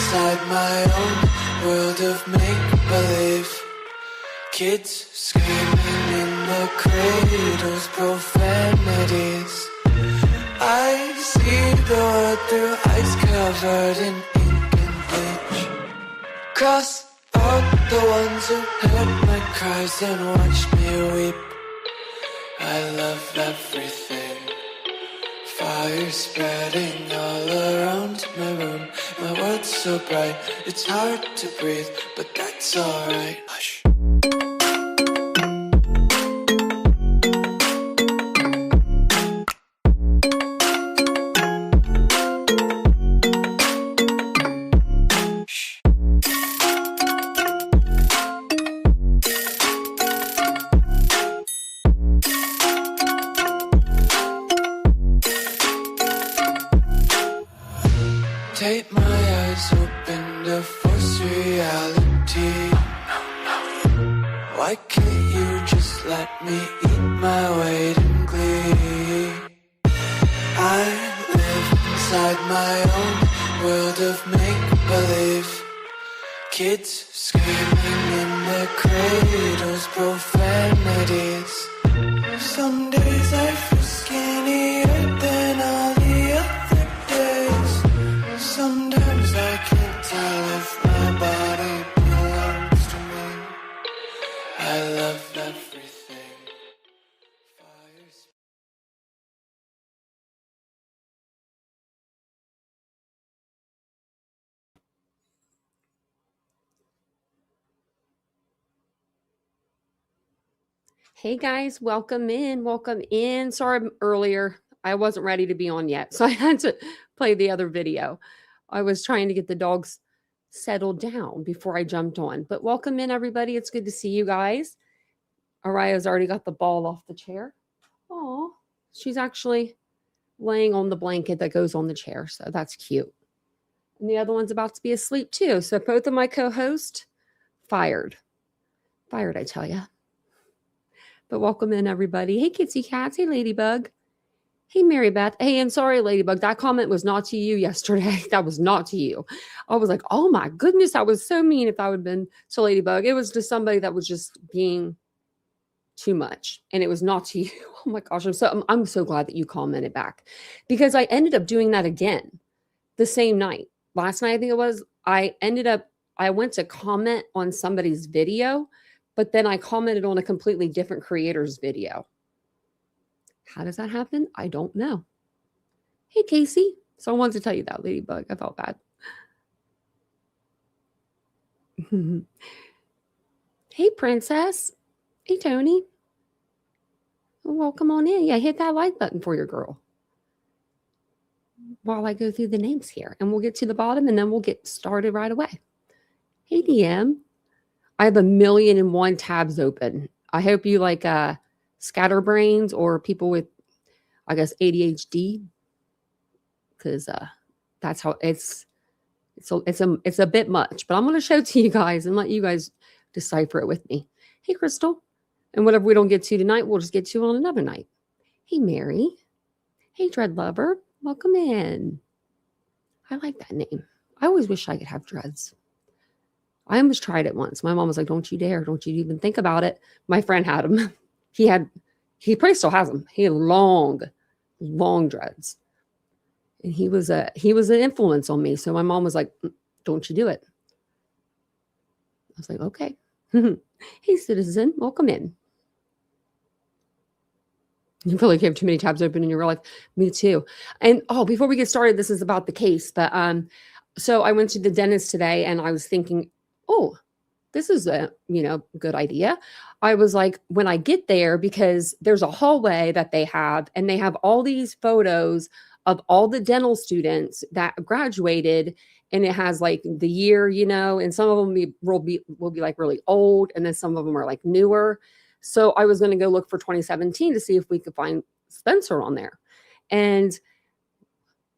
inside my own world of make-believe. Kids screaming in the cradles, profanities. I see the world through ice covered in ink and bleach. Cross out the ones who heard my cries and watched me weep. I love everything. Fire spreading all around my room. My world's so bright, it's hard to breathe, but that's alright. Hush. Tape my eyes open to force reality. Why can't you just let me eat my weight in glee? I live inside my own world of make-believe. Kids screaming in the cradles, profanities. Some days I feel skinnier than all the other days. Sometimes I can't tell if my body belongs to me. I love everything. Fires. Hey guys, welcome in. Welcome in. Sorry earlier. I wasn't ready to be on yet, so I had to play the other video. I was trying to get the dogs settled down before I jumped on. But welcome in, everybody. It's good to see you guys. Araya's already got the ball off the chair. Oh, she's actually laying on the blanket that goes on the chair, so that's cute. And the other one's about to be asleep too. So both of my co-hosts fired. Fired, I tell you. But welcome in, everybody. Hey, Kitsy Cats. Hey, Ladybug. Hey, Mary Beth. Hey, and sorry, Ladybug. That comment was not to you yesterday. That was not to you. I was like, oh my goodness, I was so mean if that would have been to Ladybug. It was to somebody that was just being too much. And it was not to you. Oh my gosh. I'm so glad that you commented back, because I ended up doing that again the same night. Last night, I think it was, I went to comment on somebody's video, but then I commented on a completely different creator's video. How does that happen? I don't know. Hey, Casey. So I wanted to tell you that, Ladybug. I felt bad. Hey, Princess. Hey, Tony. Welcome on in. Yeah, hit that like button for your girl while I go through the names here. And we'll get to the bottom, and then we'll get started right away. Hey, DM. I have 1,000,001 tabs open. I hope you like scatterbrains or people with, I guess, ADHD, because that's how it's a bit much. But I'm going to show it to you guys and let you guys decipher it with me. Hey, Crystal. And whatever we don't get to tonight, we'll just get to on another night. Hey, Mary. Hey, Dread Lover. Welcome in. I like that name. I always wish I could have dreads. I almost tried it once. My mom was like, don't you dare. Don't you even think about it. My friend had them. He probably still has them. He had long dreads. And he was an influence on me. So my mom was like, don't you do it. I was like, okay. Hey, citizen, welcome in. You feel like you have too many tabs open in your real life. Me too. And before we get started, this is about the case. But so I went to the dentist today, and I was thinking, this is a good idea. I was like, when I get there, because there's a hallway that they have, and they have all these photos of all the dental students that graduated, and it has like the year, and some of them will be like really old, and then some of them are like newer. So I was going to go look for 2017 to see if we could find Spencer on there. And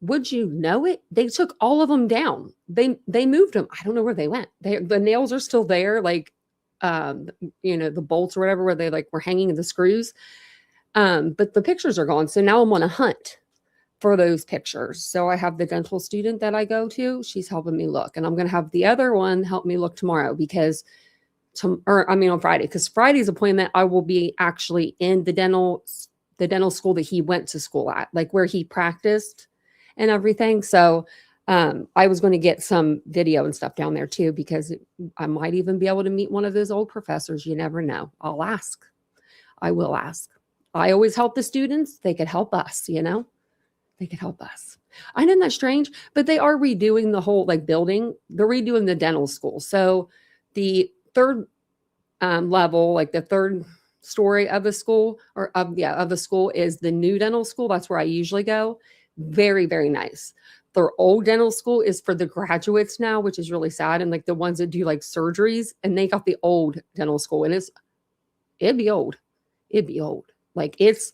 would you know it? They took all of them down. They moved them. I don't know where they went. The nails are still there, like the bolts or whatever, where they like were hanging the screws. But the pictures are gone. So now I'm on a hunt for those pictures. So I have the dental student that I go to. She's helping me look. And I'm going to have the other one help me look tomorrow because on Friday, because Friday's appointment, I will be actually in the dental school that he went to school at, like where he practiced and everything. So I was going to get some video and stuff down there too, because I might even be able to meet one of those old professors. You never know. I'll ask. I will ask. I always help the students. They could help us, They could help us. I know that's strange, but they are redoing the whole building. They're redoing the dental school. So the third level, like the third story of the school of the school is the new dental school. That's where I usually go. Very, very nice. Their old dental school is for the graduates now, which is really sad. And the ones that do surgeries, and they got the old dental school, and it'd be old. It'd be old. It's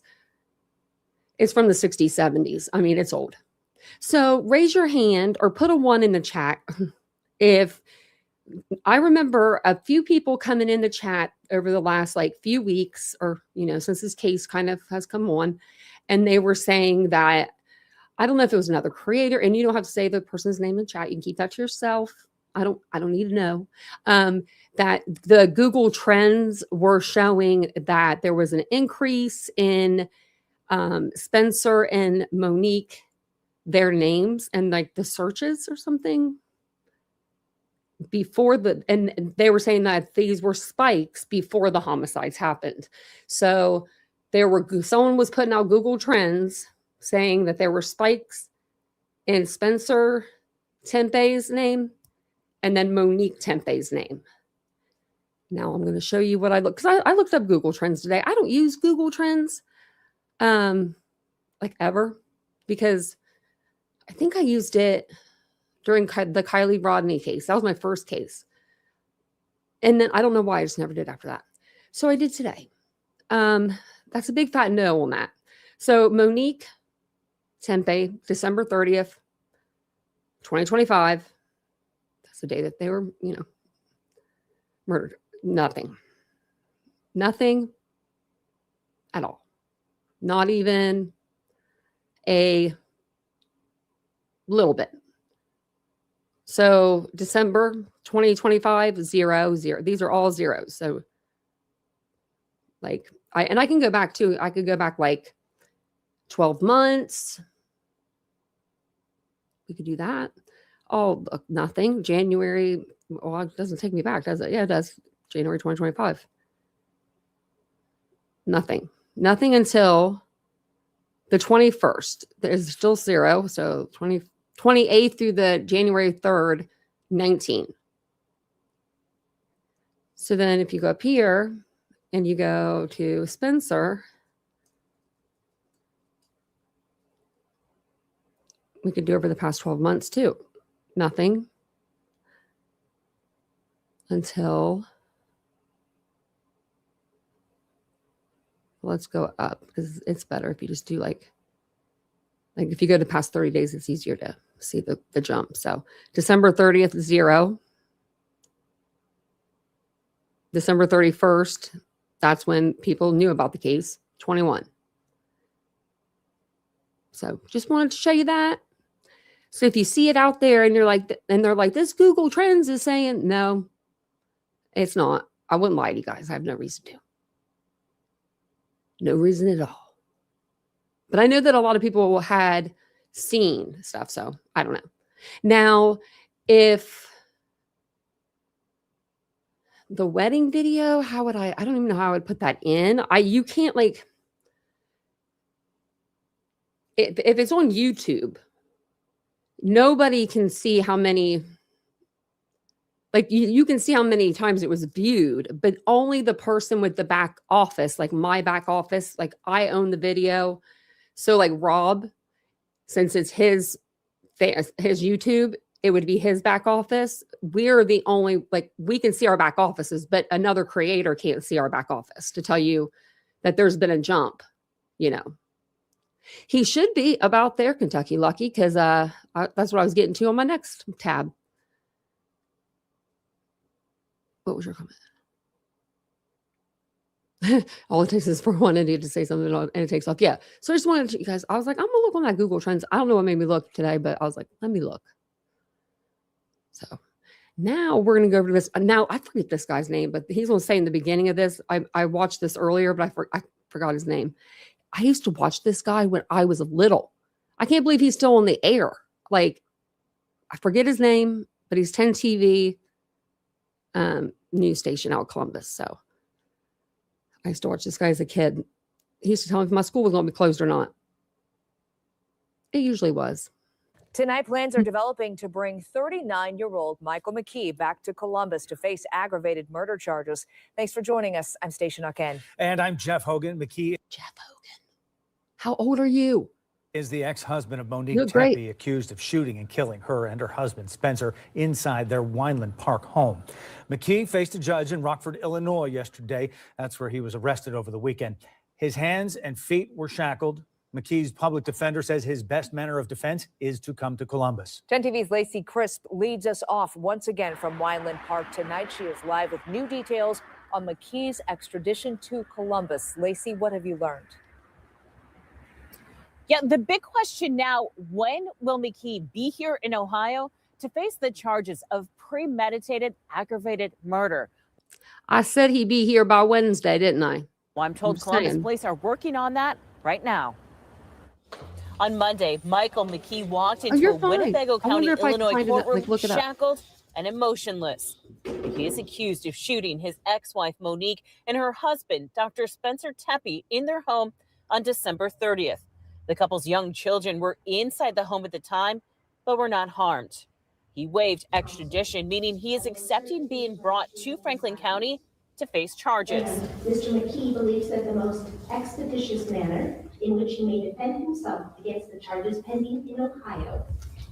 from the 60s, 70s. I mean, it's old. So raise your hand or put a 1 in the chat if I remember a few people coming in the chat over the last few weeks or, since this case kind of has come on, and they were saying that, I don't know if it was another creator, and you don't have to say the person's name in the chat. You can keep that to yourself. I don't need to know. That the Google Trends were showing that there was an increase in Spencer and Monique, their names and the searches or something and they were saying that these were spikes before the homicides happened. So someone was putting out Google Trends saying that there were spikes in Spencer Tepe's name and then MoniqueTepe's name. Now I'm going to show you what I because I looked up Google Trends today. I don't use Google Trends ever, because I think I used it during the Kylie Rodney case. That was my first case. And then I don't know why I just never did after that. So I did today. That's a big fat no on that. So MoniqueTepe, December 30th, 2025. That's the day that they were, murdered. Nothing at all. Not even a little bit. So December 2025, 0, 0. These are all zeros. So I can go back too. I could go back 12 months. We could do that. Oh, look, nothing. January. Well, it doesn't take me back, does it? Yeah, it does. January 2025. Nothing until the 21st. There's still 0. So 28th through the January 3rd, 19. So then if you go up here and you go to Spencer, we could do over the past 12 months too. Nothing until, let's go up because it's better if you just do if you go to the past 30 days, it's easier to see the jump. So December 30th, 0. December 31st, that's when people knew about the case, 21. So just wanted to show you that. So if you see it out there and they're like, this Google Trends is saying, no, it's not. I wouldn't lie to you guys. I have no reason to. No reason at all. But I know that a lot of people had seen stuff, so I don't know. Now, if the wedding video, how would I don't even know how I would put that in. You can't if it's on YouTube, nobody can see how many, you can see how many times it was viewed, but only the person with the back office, my back office, I own the video. So Rob, since it's his YouTube, it would be his back office. We're the only, we can see our back offices, but another creator can't see our back office to tell you that there's been a jump, He should be about there, Kentucky Lucky, because that's what I was getting to on my next tab. What was your comment? All it takes is for one idiot to say something and it takes off. Yeah. So I just wanted to, you guys, I was like, I'm gonna look on that Google Trends. I don't know what made me look today, but I was like, let me look. So now we're gonna go over to this. Now I forget this guy's name, but he's gonna say in the beginning of this. I watched this earlier, but I forgot his name. I used to watch this guy when I was little. I can't believe he's still on the air. Like, I forget his name, but he's 10 TV news station out of Columbus. So I used to watch this guy as a kid. He used to tell me if my school was going to be closed or not. It usually was. Tonight, plans are developing to bring 39-year-old Michael McKee back to Columbus to face aggravated murder charges. Thanks for joining us. I'm Stacia Nucken. And I'm Jeff Hogan. McKee. Jeff Hogan. How old are you? Is the ex-husband of MoniqueTepe, accused of shooting and killing her and her husband Spencer inside their Wineland Park home. McKee faced a judge in Rockford, Illinois yesterday. That's where he was arrested over the weekend. His hands and feet were shackled. McKee's public defender says his best manner of defense is to come to Columbus. 10 TV's Lacey Crisp leads us off once again from Wineland Park tonight. She is live with new details on McKee's extradition to Columbus. Lacey, what have you learned? Yeah, the big question now, when will McKee be here in Ohio to face the charges of premeditated aggravated murder? I said he'd be here by Wednesday, didn't I? Well, I'm told Columbus police are working on that right now. On Monday, Michael McKee walked into a Winnebago County, Illinois courtroom shackled and emotionless. He is accused of shooting his ex-wife, Monique, and her husband, Dr. Spencer Tepe, in their home on December 30th. The couple's young children were inside the home at the time, but were not harmed. He waived extradition, meaning he is accepting being brought to Franklin County to face charges. And Mr. McKee believes that the most expeditious manner in which he may defend himself against the charges pending in Ohio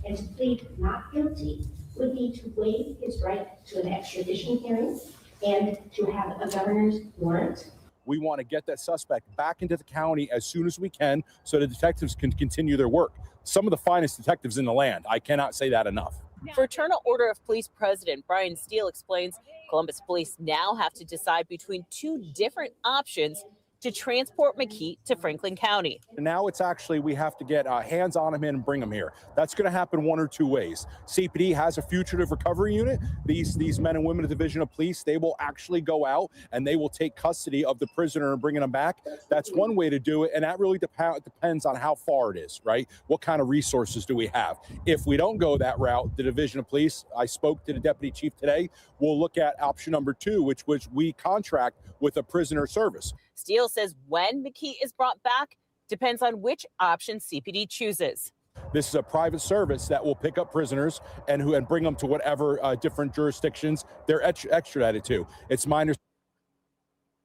and to plead not guilty would be to waive his right to an extradition hearing and to have a governor's warrant. We want to get that suspect back into the county as soon as we can so the detectives can continue their work. Some of the finest detectives in the land. I cannot say that enough. Fraternal Order of Police President Brian Steele explains Columbus police now have to decide between two different options to transport McKee to Franklin County. Now it's actually, we have to get hands on him in and bring him here. That's going to happen one or two ways. CPD has a fugitive recovery unit. These men and women of the Division of Police, they will actually go out and they will take custody of the prisoner and bringing him back. That's one way to do it. And that really depends on how far it is, right? What kind of resources do we have? If we don't go that route, the Division of Police, I spoke to the deputy chief today, we'll look at option number 2, which we contract with a prisoner service. Steele says when McKee is brought back depends on which option CPD chooses. This is a private service that will pick up prisoners and bring them to whatever different jurisdictions they're extradited to. It's my understanding.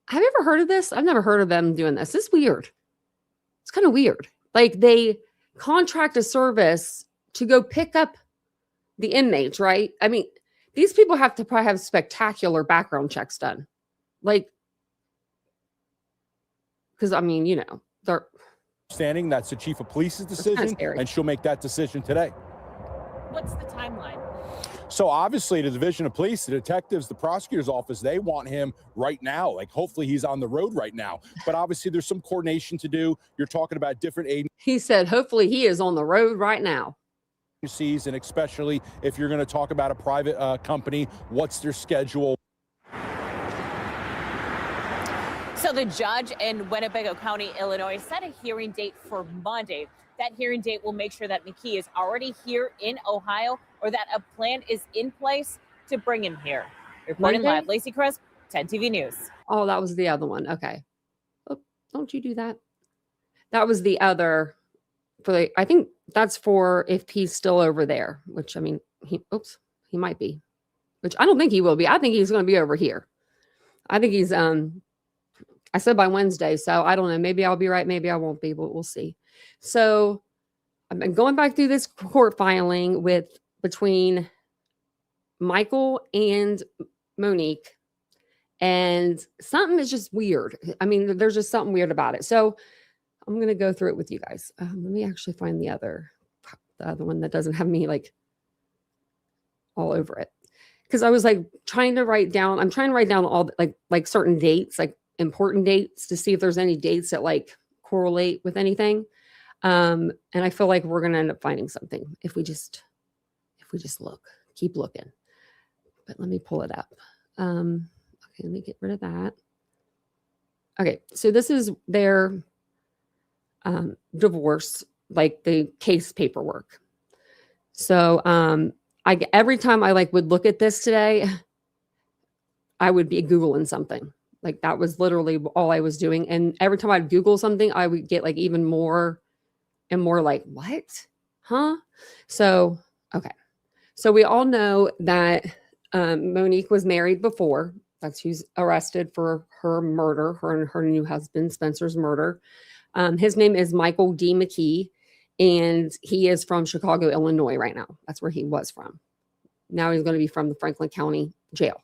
Have you ever heard of this? I've never heard of them doing this. It's weird. It's kind of weird. Like, they contract a service to go pick up the inmates, right? I mean, these people have to probably have spectacular background checks done. Like, because, I mean, you know, they're Standing, that's the chief of police's decision, and she'll make that decision today. What's the timeline? So obviously the Division of Police, the detectives, the prosecutor's office, they want him right now. Like, hopefully he's on the road right now. But obviously there's some coordination to do. You're talking about different agencies. He said, hopefully he is on the road right now. And especially if you're going to talk about a private company, what's their schedule? So the judge in Winnebago County, Illinois, set a hearing date for Monday. That hearing date will make sure that McKee is already here in Ohio or that a plan is in place to bring him here. Reporting live, Lacey Crisp, 10 TV News. Oh, that was the other one. Okay. Oh, don't you do that? That was the other for the, I think that's for if he's still over there, which, I mean, he might be, which I don't think he will be. I think he's going to be over here. I think he's, I said by Wednesday, so I don't know. Maybe I'll be right. Maybe I won't be, but we'll see. So I've been going back through this court filing between Michael and Monique, and something is just weird. I mean, there's just something weird about it. So I'm going to go through it with you guys. Let me actually find the other one that doesn't have me like all over it. Because I was like trying to write down, I'm trying to write down all like certain dates, like important dates to see if there's any dates that like correlate with anything. And I feel like we're going to end up finding something if we just look, keep looking. But let me pull it up. Okay, let me get rid of that. Okay, so this is their divorce, like the case paperwork. So every time I like would look at this today, I would be Googling something. Like that was literally all I was doing. And every time I'd Google something, I would get like even more and more like, what? Huh? So, okay. So we all know that Monique was married before. That's who's arrested for her murder, her and her new husband, Spencer's murder. His name is Michael D. McKee, and he is from Chicago, Illinois right now. That's where he was from. Now he's going to be from the Franklin County Jail.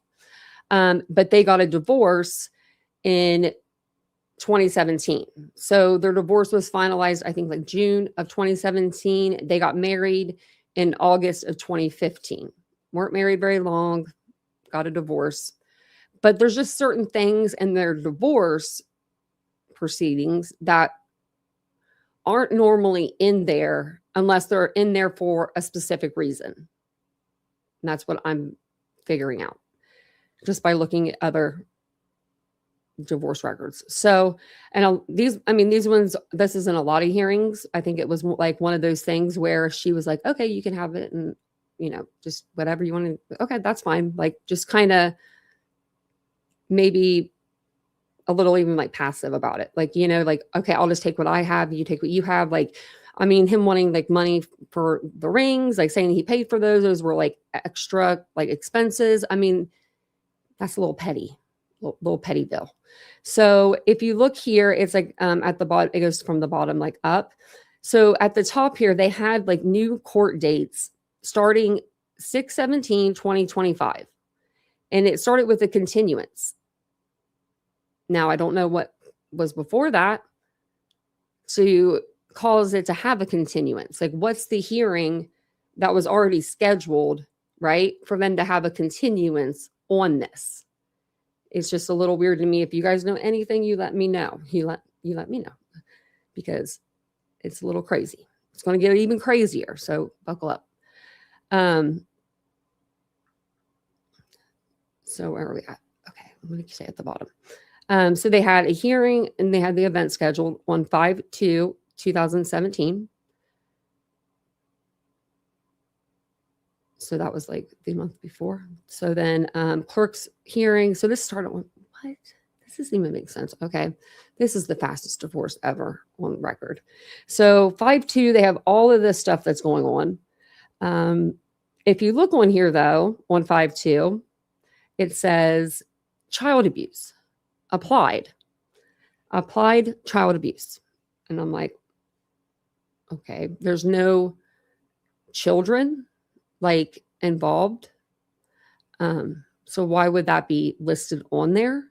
But they got a divorce in 2017. So their divorce was finalized, I think, like June of 2017. They got married in August of 2015. Weren't married very long, got a divorce. But there's just certain things in their divorce proceedings that aren't normally in there unless they're in there for a specific reason. And that's what I'm figuring out just by looking at other divorce records. So, and these ones, this isn't a lot of hearings. I think it was like one of those things where she was like, okay, you can have it. And, just whatever you want to, okay, that's fine. Like just kind of maybe a little even like passive about it. Like, like, okay, I'll just take what I have. You take what you have. Like, him wanting like money for the rings, like saying he paid for those were like extra like expenses. That's a little petty, little petty bill. So if you look here, it's like at the bottom, it goes from the bottom like up. So at the top here, they had like new court dates starting 6/17/2025. And it started with a continuance. Now, I don't know what was before that to cause it to have a continuance. Like, what's the hearing that was already scheduled, right, for them to have a continuance on this? It's just a little weird to me. If you guys know anything, you let me know. You let me know, because it's a little crazy. It's going to get even crazier. So buckle up. So where are we at? Okay, I'm going to stay at the bottom. So they had a hearing and they had the event scheduled on 5/2/2017. So that was like the month before. So then clerk's hearing. So this started on what? This doesn't even make sense. Okay. This is the fastest divorce ever on record. So 5/2, they have all of this stuff that's going on. If you look on here though, on 5/2, it says child abuse, applied child abuse. And I'm like, okay, there's no children like involved. So why would that be listed on there?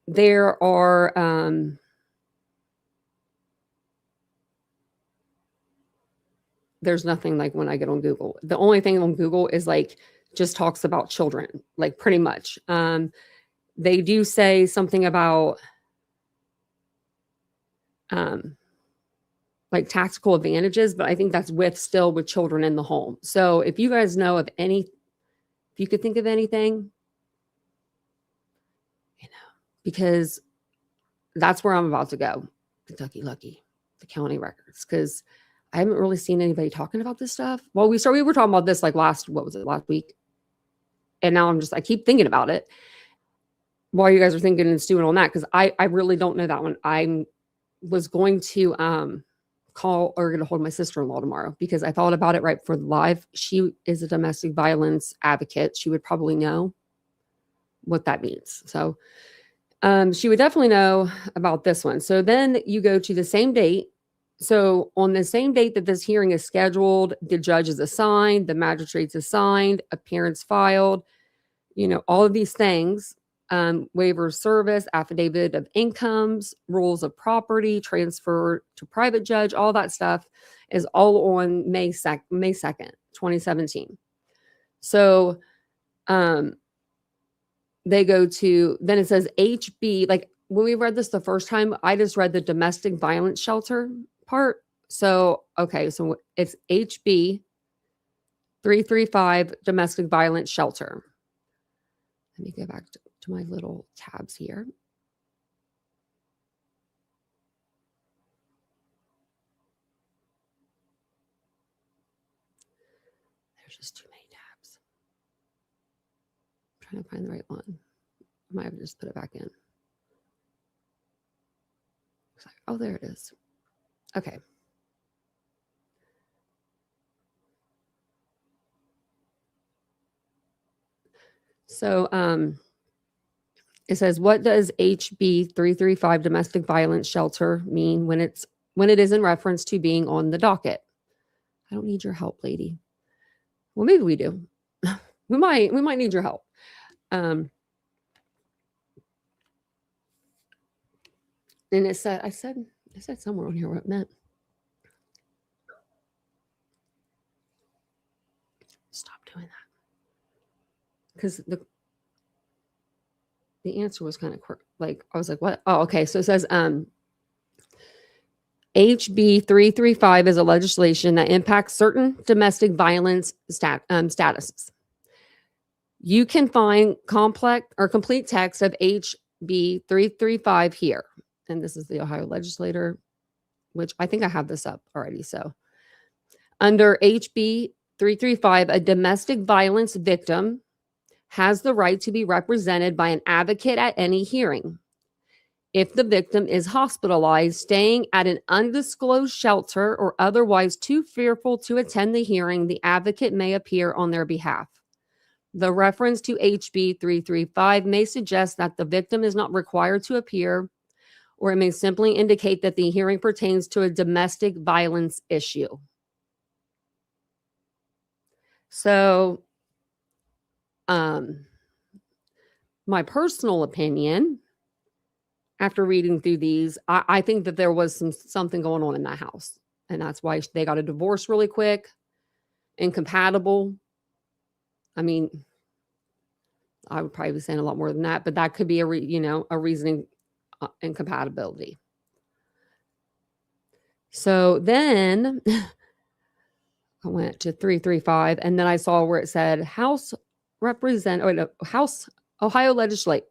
There are, there's nothing like when I get on Google. The only thing on Google is like, just talks about children, like pretty much. They do say something about like tactical advantages, but I think that's still with children in the home. So if you guys know of if you could think of anything, because that's where I'm about to go, Kentucky Lucky, the county records, because I haven't really seen anybody talking about this stuff. Well, we were talking about this like last week? And now I keep thinking about it while you guys are thinking and stewing on that, because I really don't know that one. I was going to call or get a hold of my sister-in-law tomorrow because I thought about it right before the live. She is a domestic violence advocate. She would probably know what that means. So she would definitely know about this one. So then you go to the same date. So on the same date that this hearing is scheduled, the judge is assigned, the magistrate's assigned, appearance filed, all of these things, waiver of service, affidavit of incomes, rules of property, transfer to private judge, all that stuff is all on May 2nd, 2017. So they go to, then it says HB, like when we read this the first time, I just read the domestic violence shelter part. So, okay, so it's HB 335 domestic violence shelter. Let me go back to my little tabs here. There's just too many tabs. I'm trying to find the right one. I might have just put it back in. Oh, there it is. Okay. So it says, what does HB 335 domestic violence shelter mean when it is in reference to being on the docket? I don't need your help, lady. Well, maybe we do. we might need your help. And it said, I said somewhere on here what it meant. Stop doing that. Because the answer was kind of like, I was like, what? Oh, okay. So it says HB 335 is a legislation that impacts certain domestic violence statuses. You can find complex or complete text of HB 335 here. And this is the Ohio legislator, which I think I have this up already. So under HB 335, a domestic violence victim has the right to be represented by an advocate at any hearing. If the victim is hospitalized, staying at an undisclosed shelter, or otherwise too fearful to attend the hearing, the advocate may appear on their behalf. The reference to HB 335 may suggest that the victim is not required to appear, or it may simply indicate that the hearing pertains to a domestic violence issue. So, my personal opinion, after reading through these, I think that there was something going on in that house. And that's why they got a divorce really quick. Incompatible. I mean, I would probably be saying a lot more than that, but that could be a reasoning incompatibility. So then I went to 335, and then I saw where it said Ohio legislator.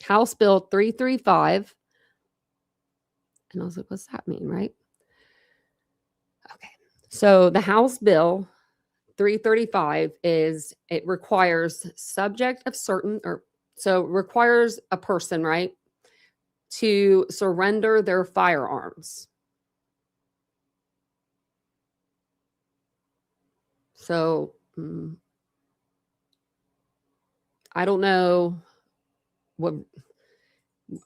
House Bill 335. And I was like, what's that mean, right? Okay. So the House Bill 335 it requires requires a person, right, to surrender their firearms. So I don't know what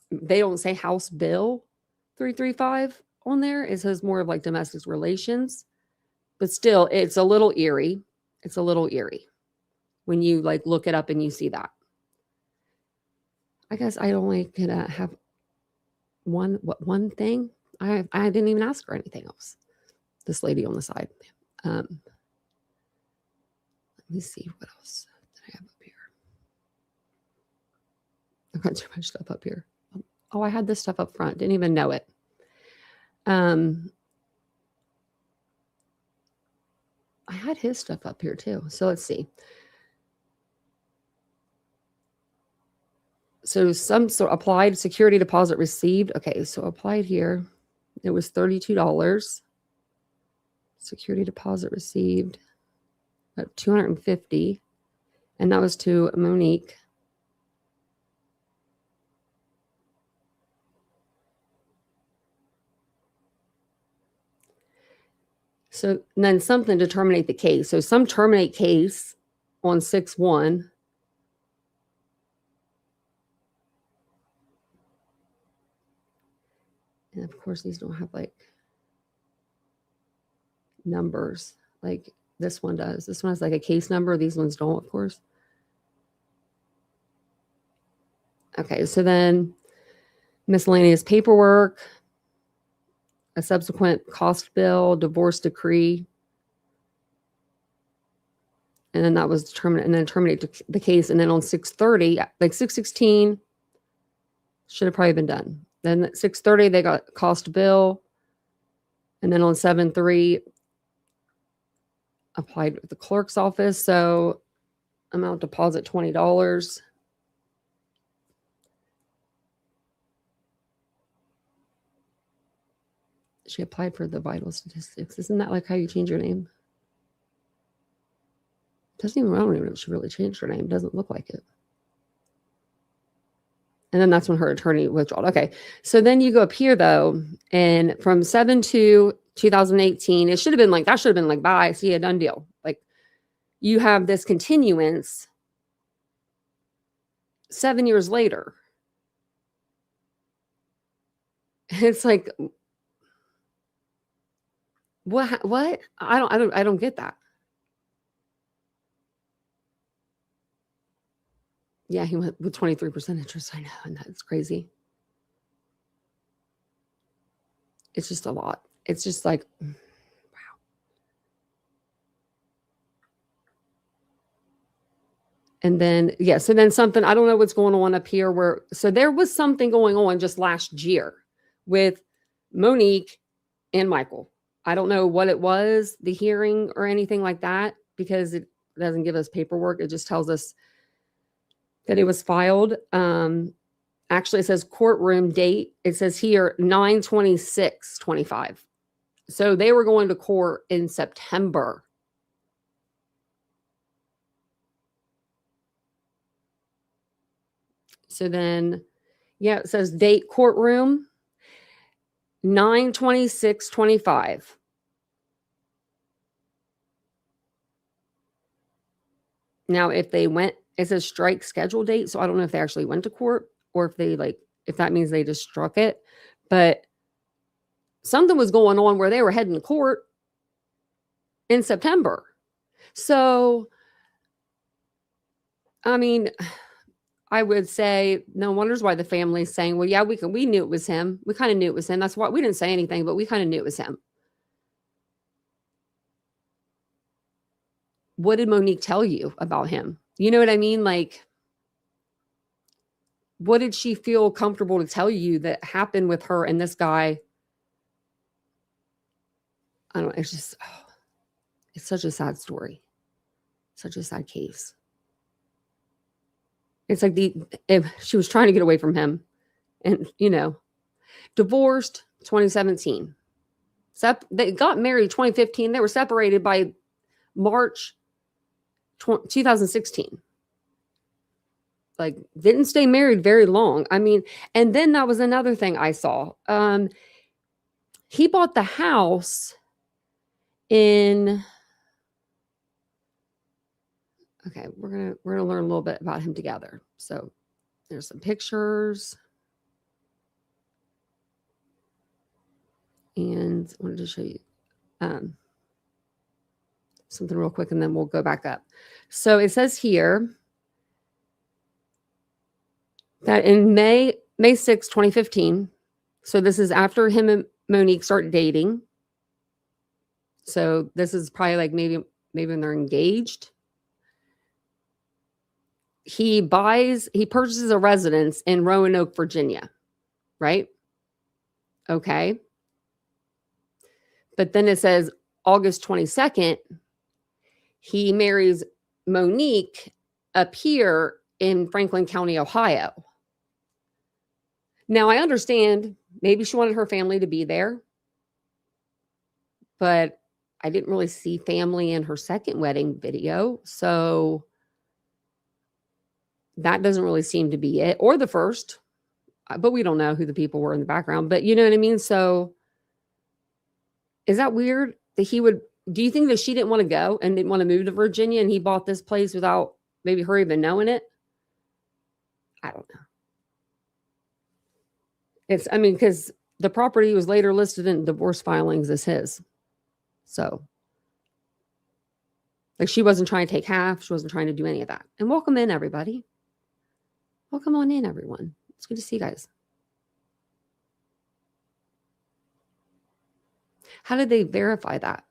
they don't say House Bill 335 on there. It says more of like domestic relations, but still it's a little eerie. It's a little eerie when you like look it up and you see that. I guess I only could have one thing. I didn't even ask her anything else. This lady on the side. Let me see what else did I have up here. I've got too much stuff up here. Oh, I had this stuff up front. Didn't even know it. I had his stuff up here too. So let's see. So some sort of applied security deposit received. Okay, so applied here. It was $32. Security deposit received at $250. And that was to Monique. So then something to terminate the case. So some terminate case on 6/1. And of course, these don't have like numbers like this one does. This one has like a case number. These ones don't, of course. Okay, so then miscellaneous paperwork, a subsequent cost bill, divorce decree, And then that was determined, and then terminate the case. And then on 6/30, like 6/16, should have probably been done. Then at 6/30, they got cost bill. And then on 7/3, applied with the clerk's office. So amount deposit $20. She applied for the vital statistics. Isn't that like how you change your name? Doesn't even, I don't even know if she really changed her name. Doesn't look like it. And then that's when her attorney withdrew. Okay. So then you go up here though, and from 7/2/2018, it should have been like, that should have been like, bye, see a done deal. Like you have this continuance 7 years later. It's like, what? I don't get that. Yeah, he went with 23% interest. I know, and that's crazy. It's just a lot. It's just like, wow. And then, yeah, so then something, I don't know what's going on up here where, so there was something going on just last year with Monique and Michael. I don't know what it was, the hearing or anything like that, because it doesn't give us paperwork. It just tells us that it was filed. Actually, it says courtroom date. It says here 9/26/25. So they were going to court in September. So then, yeah, it says date courtroom 9/26/25. Now, if they went, it says strike schedule date. So I don't know if they actually went to court or if they if that means they just struck it. But something was going on where they were heading to court in September. So, I mean, I would say no wonders why the family's saying, well, yeah, we knew it was him. We kind of knew it was him. That's why we didn't say anything, but we kind of knew it was him. What did Monique tell you about him? You know what I mean? Like, what did she feel comfortable to tell you that happened with her and this guy? I don't know. It's just, it's such a sad story. Such a sad case. It's like if she was trying to get away from him and, divorced 2017. They got married 2015. They were separated by March 2016. Like, didn't stay married very long. I mean, and then that was another thing I saw. He bought the house in, okay, we're gonna learn a little bit about him together. So there's some pictures. And I wanted to show you something real quick, and then we'll go back up. So it says here that in May 6, 2015, so this is after him and Monique start dating. So this is probably like maybe when they're engaged. He purchases a residence in Roanoke, Virginia, right? Okay. But then it says August 22nd, he marries Monique up here in Franklin County, Ohio. Now, I understand maybe she wanted her family to be there, but I didn't really see family in her second wedding video. So that doesn't really seem to be it, or the first, but we don't know who the people were in the background, but you know what I mean? So is that weird that do you think that she didn't want to go and didn't want to move to Virginia and he bought this place without maybe her even knowing it? I don't know. Because the property was later listed in divorce filings as his. So, like, she wasn't trying to take half. She wasn't trying to do any of that. And welcome in, everybody. Welcome on in, everyone. It's good to see you guys. How did they verify that?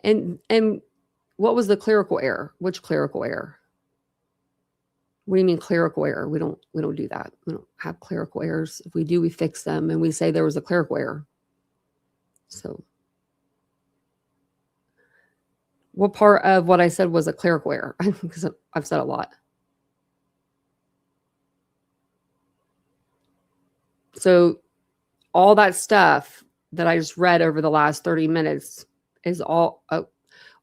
And what was the clerical error? Which clerical error? What do you mean clerical error? We don't do that. We don't have clerical errors. If we do, we fix them and we say there was a clerical error. So what part of what I said was a clerical error? Because I've said a lot. So all that stuff that I just read over the last 30 minutes is all,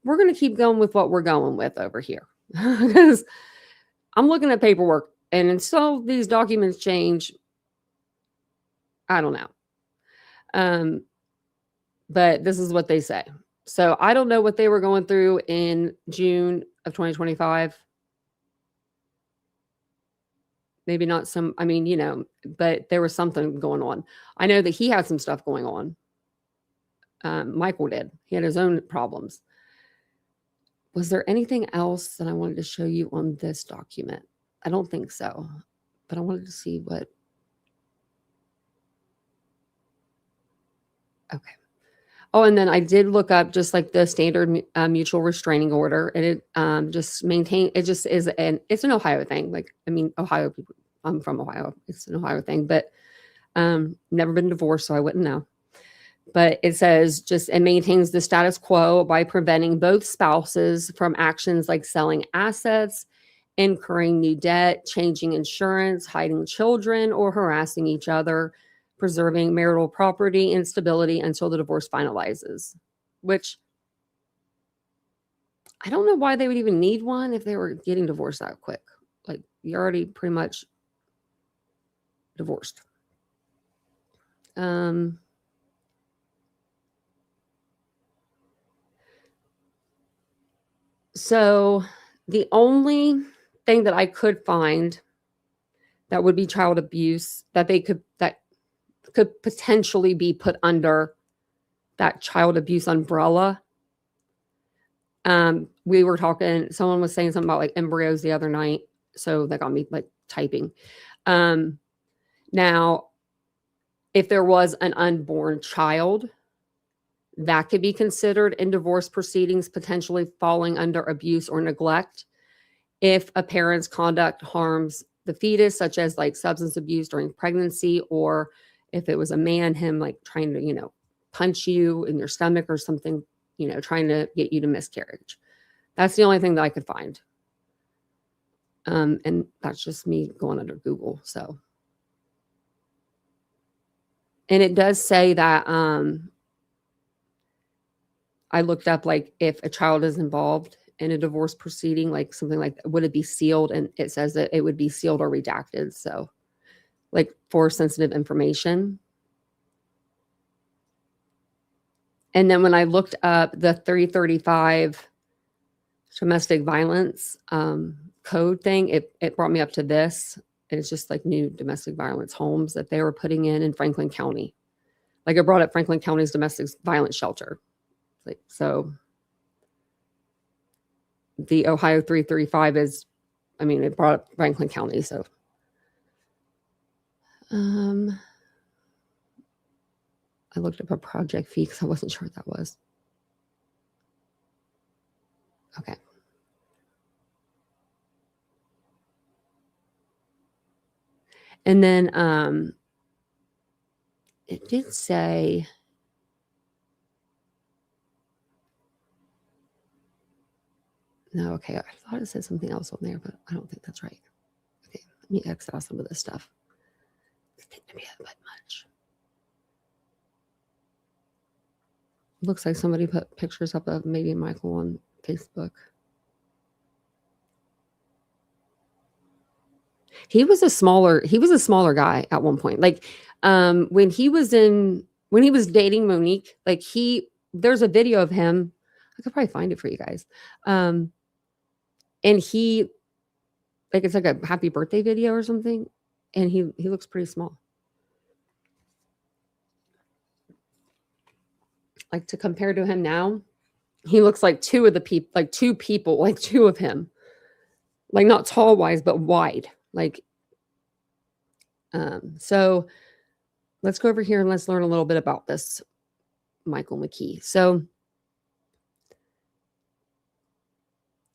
we're going to keep going with what we're going with over here. Because I'm looking at paperwork, and until these documents change, I don't know. But this is what they say. So I don't know what they were going through in June of 2025. Maybe not some, I mean, you know, but there was something going on. I know that he had some stuff going on. Michael did. He had his own problems. Was there anything else that I wanted to show you on this document? I don't think so, but I wanted to see what. Okay. Oh, and then I did look up just like the standard mutual restraining order, and it just it just is it's an Ohio thing. Like, I mean, Ohio people, I'm from Ohio. It's an Ohio thing, but never been divorced, so I wouldn't know. But it says just it maintains the status quo by preventing both spouses from actions like selling assets, incurring new debt, changing insurance, hiding children, or harassing each other, preserving marital property and stability until the divorce finalizes, which I don't know why they would even need one if they were getting divorced that quick. Like, you're already pretty much divorced. So the only thing that I could find that would be child abuse that could potentially be put under that child abuse umbrella. We were talking, someone was saying something about like embryos the other night. So that got me like typing. Now, if there was an unborn child, that could be considered in divorce proceedings, potentially falling under abuse or neglect. If a parent's conduct harms the fetus, such as like substance abuse during pregnancy, or if it was a man, him like trying to, you know, punch you in your stomach or something, you know, trying to get you to miscarriage. That's the only thing that I could find. And that's just me going under Google. So, and it does say that, I looked up, like, if a child is involved in a divorce proceeding, like something like that, would it be sealed? And it says that it would be sealed or redacted. So, like, for sensitive information. And then when I looked up the 335 domestic violence code thing, it brought me up to this. And it's just like new domestic violence homes that they were putting in Franklin County. Like, it brought up Franklin County's domestic violence shelter. Like, so the Ohio 335 is, I mean, it brought up Franklin County. So, I looked up a project fee because I wasn't sure what that was. Okay. And then it did say, no, okay, I thought it said something else on there, but I don't think that's right. Okay, let me exit out some of this stuff. It's taking me that much. Looks like somebody put pictures up of maybe Michael on Facebook. He was a smaller guy at one point. Like, when he was dating Monique, like, there's a video of him. I could probably find it for you guys. And he, like, it's like a happy birthday video or something. And he looks pretty small. Like, to compare to him now, he looks like two of him. Like, not tall wise, but wide. Like, so let's go over here and let's learn a little bit about this Michael McKee. So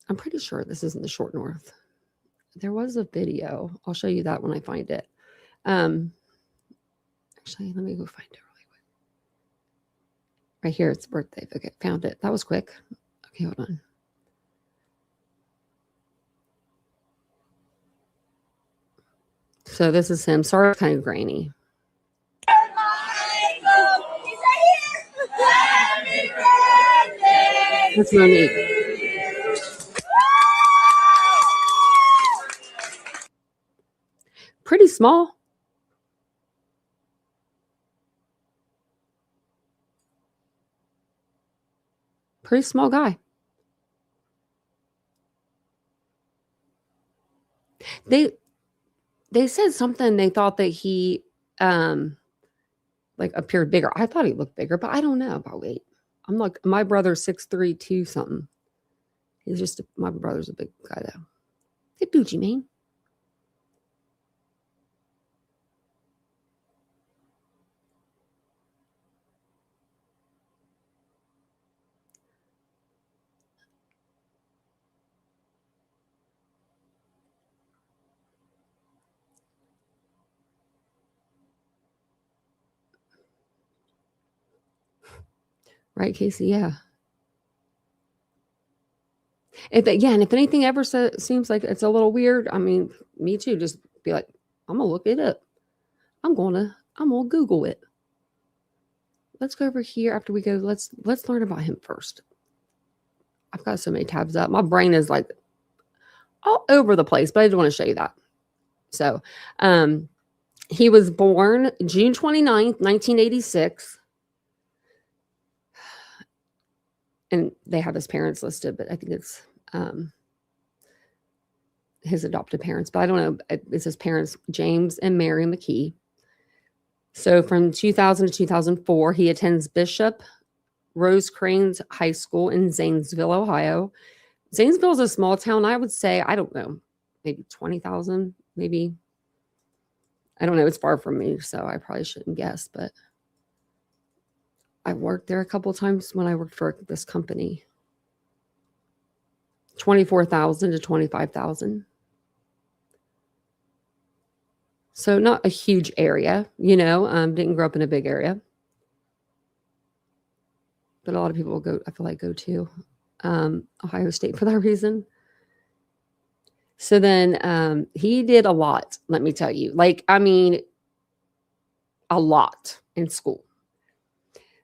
I'm pretty sure this isn't the short north. There was a video. I'll show you that when I find it. Actually, let me go find it really quick. Right here, it's birthday. Okay, found it. That was quick. Okay, hold on. So this is him. Sorry, it's kind of grainy. That's Monique. Pretty small. Pretty small guy. They said something. They thought that he like appeared bigger. I thought he looked bigger, but I don't know about weight. I'm like, my brother's 6'3", 2 something. He's just my brother's a big guy though. Hey, Boochie man. Right, Casey? Yeah. If anything ever seems like it's a little weird, I mean, me too. Just be like, I'm gonna look it up. I'm gonna Google it. Let's go over here after we go. Let's learn about him first. I've got so many tabs up. My brain is like all over the place, but I didn't want to show you that. So, he was born June 29th, 1986. And they have his parents listed, but I think it's his adopted parents. But I don't know. It's his parents, James and Mary McKee. So from 2000 to 2004, he attends Bishop Rosecrans High School in Zanesville, Ohio. Zanesville is a small town. I would say, I don't know, maybe 20,000, maybe. I don't know. It's far from me, so I probably shouldn't guess, but I worked there a couple of times when I worked for this company. 24,000 to 25,000. So not a huge area, didn't grow up in a big area. But a lot of people go to Ohio State for that reason. So then he did a lot, let me tell you. A lot in school.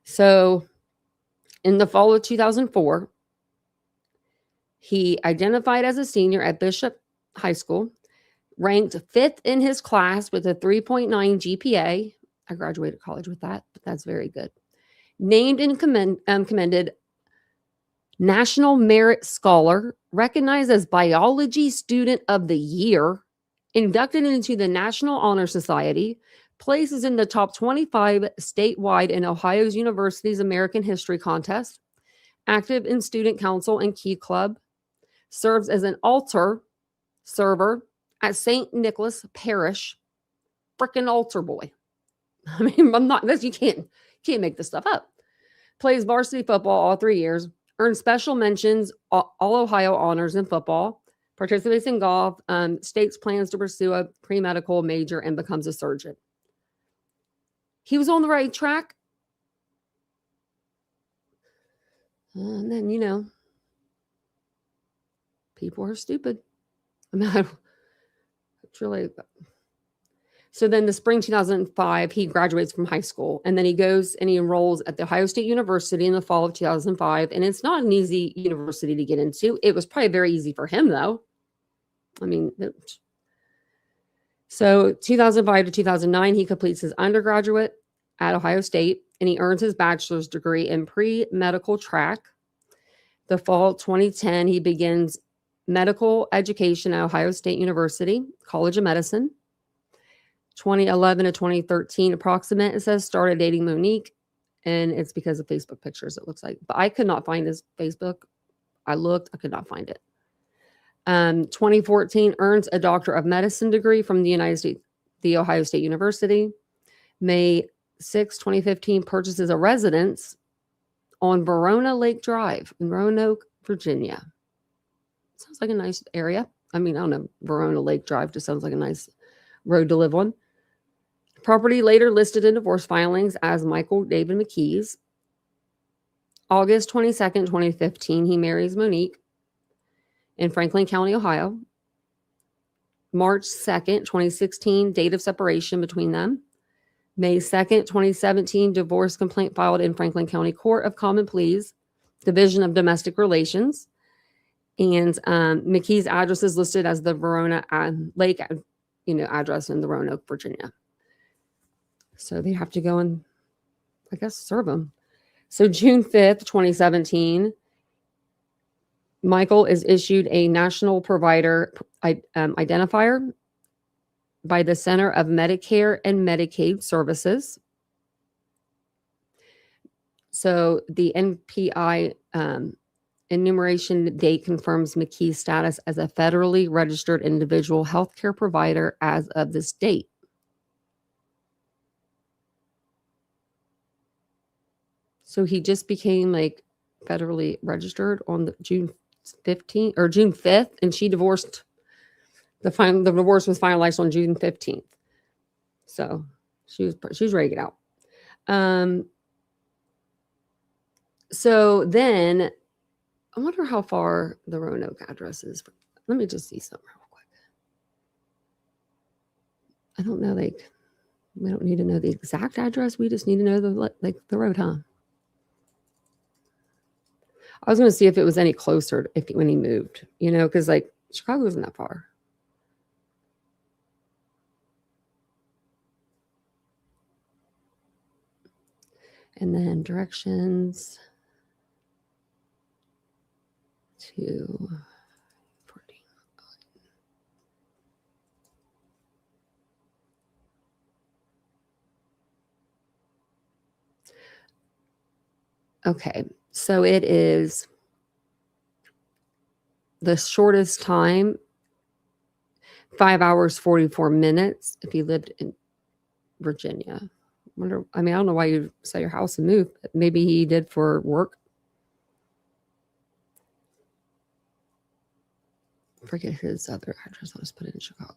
So in the fall of 2004, he identified as a senior at Bishop High School, ranked 5th in his class with a 3.9 GPA. I graduated college with that, but that's very good. Named and commended National Merit Scholar, recognized as Biology Student of the Year, inducted into the National Honor Society, places in the top 25 statewide in Ohio's University's American History Contest, active in Student Council and Key Club, serves as an altar server at St. Nicholas Parish. Frickin' altar boy. I mean, you can't make this stuff up. Plays varsity football all 3 years, earns special mentions, all Ohio honors in football, participates in golf, states plans to pursue a pre-medical major and becomes a surgeon. He was on the right track. And then, people are stupid. I mean, it's really... So then the spring 2005, he graduates from high school, and then he goes and he enrolls at the Ohio State University in the fall of 2005. And it's not an easy university to get into. It was probably very easy for him, though. I mean, so 2005 to 2009, he completes his undergraduate at Ohio State, and he earns his bachelor's degree in pre-medical track. The fall 2010, he begins medical education at Ohio State University, College of Medicine. 2011 to 2013 approximate, it says, started dating Monique, and it's because of Facebook pictures, it looks like. But I could not find his Facebook. I looked, I could not find it. 2014, earns a Doctor of Medicine degree from the Ohio State University. May 6, 2015, purchases a residence on Verona Lake Drive in Roanoke, Virginia. Sounds like a nice area. I mean, I don't know, Verona Lake Drive just sounds like a nice road to live on. Property later listed in divorce filings as Michael David McKee's. August 22nd, 2015, he marries Monique in Franklin County, Ohio. March 2nd, 2016, date of separation between them. May 2nd, 2017, divorce complaint filed in Franklin County Court of Common Pleas, Division of Domestic Relations. And McKee's address is listed as the Verona Lake, address in the Roanoke, Virginia. So they have to go and, I guess, serve him. So June 5th, 2017, Michael is issued a national provider identifier by the Center of Medicare and Medicaid Services. So the NPI enumeration date confirms McKee's status as a federally registered individual healthcare provider as of this date. So he just became like federally registered on the June 15th or June 5th, and she divorced. The divorce was finalized on June 15th. So she was ready to get out. So then I wonder how far the Roanoke address is. Let me just see something real quick. I don't know, we don't need to know the exact address. We just need to know the road, huh? I was going to see if it was any closer when he moved, because like Chicago isn't that far. And then directions to 14. Okay, so it is the shortest time, 5 hours, 44 minutes if you lived in Virginia. I don't know why you sell your house and move, but maybe he did for work. Forget his other address. I'll just put it in Chicago.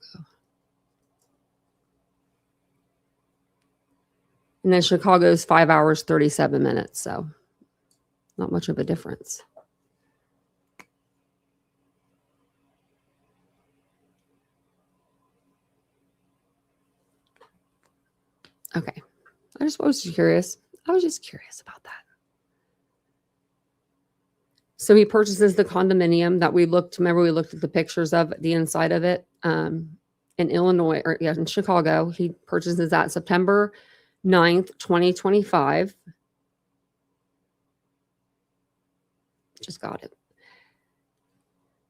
And then Chicago's 5 hours, 37 minutes. So not much of a difference. Okay. I was just curious. I was just curious about that. So he purchases the condominium that we looked at the pictures of the inside of it in Illinois, in Chicago. He purchases that September 9th, 2025. Just got it.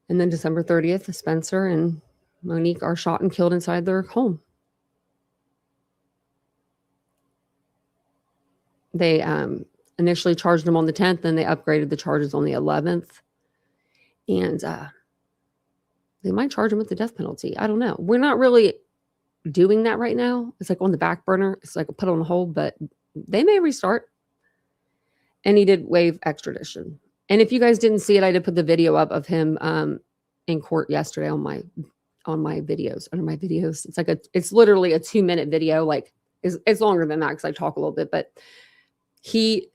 And then December 30th, Spencer and Monique are shot and killed inside their home. They initially charged him on the 10th, then they upgraded the charges on the 11th. And they might charge him with the death penalty. I don't know. We're not really doing that right now. It's like on the back burner. It's like put on hold, but they may restart. And he did waive extradition. And if you guys didn't see it, I did put the video up of him in court yesterday on my videos. Under my videos, it's literally a 2-minute video. Like it's longer than that because I talk a little bit, but he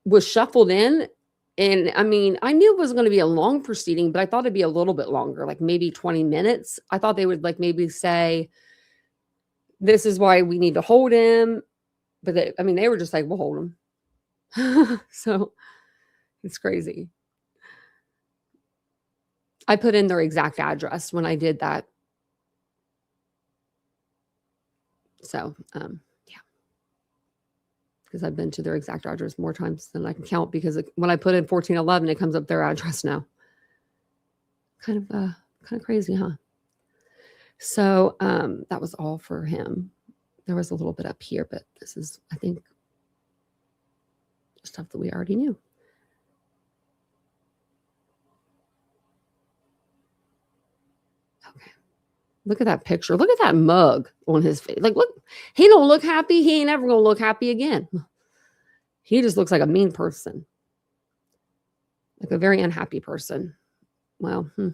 was shuffled in. And I mean, I knew it was going to be a long proceeding, but I thought it'd be a little bit longer, like maybe 20 minutes. I thought they would maybe say, this is why we need to hold him. But they were just like, we'll hold him. So it's crazy. I put in their exact address when I did that. So, yeah. Because I've been to their exact address more times than I can count, because when I put in 1411, it comes up their address now. Kind of crazy, huh? So that was all for him. There was a little bit up here, but this is, I think, stuff that we already knew. Okay. Look at that picture. Look at that mug on his face. Like, look, he don't look happy. He ain't ever going to look happy again. He just looks like a mean person. Like a very unhappy person. Well, you're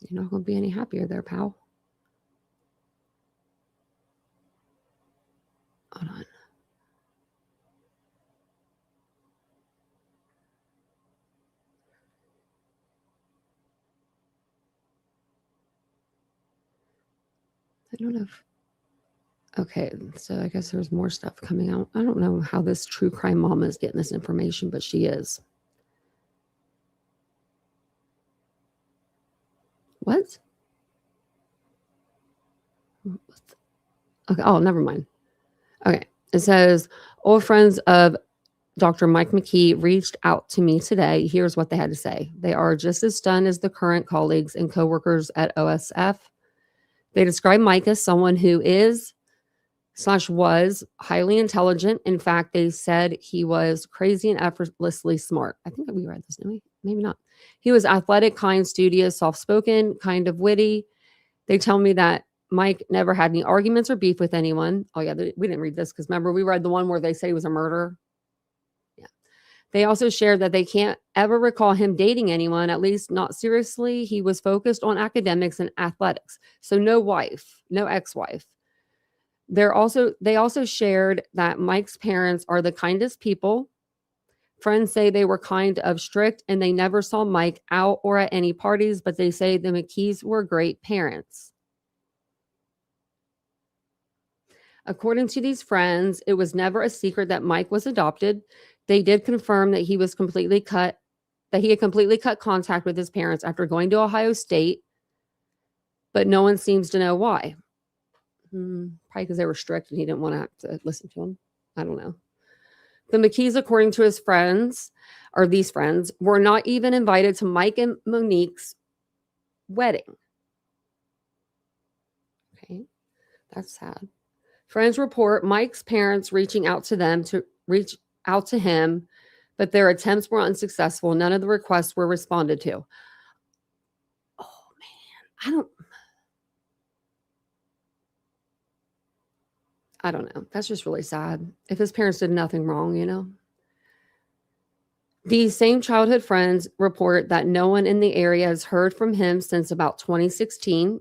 not going to be any happier there, pal. Hold on. I don't know if... Okay, so I guess there's more stuff coming out. I don't know how this true crime mama is getting this information, but she is. What? Okay, oh, never mind. Okay, it says, old friends of Dr. Mike McKee reached out to me today. Here's what they had to say. They are just as stunned as the current colleagues and coworkers at OSF. They describe Mike as someone who is/was highly intelligent. In fact, they said he was crazy and effortlessly smart. I think we read this, didn't we? Maybe not. He was athletic, kind, studious, soft-spoken, kind of witty. They tell me that Mike never had any arguments or beef with anyone. Oh, yeah, we didn't read this because remember, we read the one where they say he was a murderer. Yeah. They also shared that they can't ever recall him dating anyone, at least not seriously. He was focused on academics and athletics. So no wife, no ex-wife. They also shared that Mike's parents are the kindest people. Friends say they were kind of strict and they never saw Mike out or at any parties, but they say the McKees were great parents. According to these friends, it was never a secret that Mike was adopted. They did confirm that he had completely cut contact with his parents after going to Ohio State, but no one seems to know why. Probably because they were strict and he didn't want to have to listen to them. I don't know. The McKees, according to his friends, or these friends, were not even invited to Mike and Monique's wedding. Okay, that's sad. Friends report Mike's parents reaching out to him, but their attempts were unsuccessful. None of the requests were responded to. Oh, man. I don't know. That's just really sad. If his parents did nothing wrong, you know. These same childhood friends report that no one in the area has heard from him since about 2016.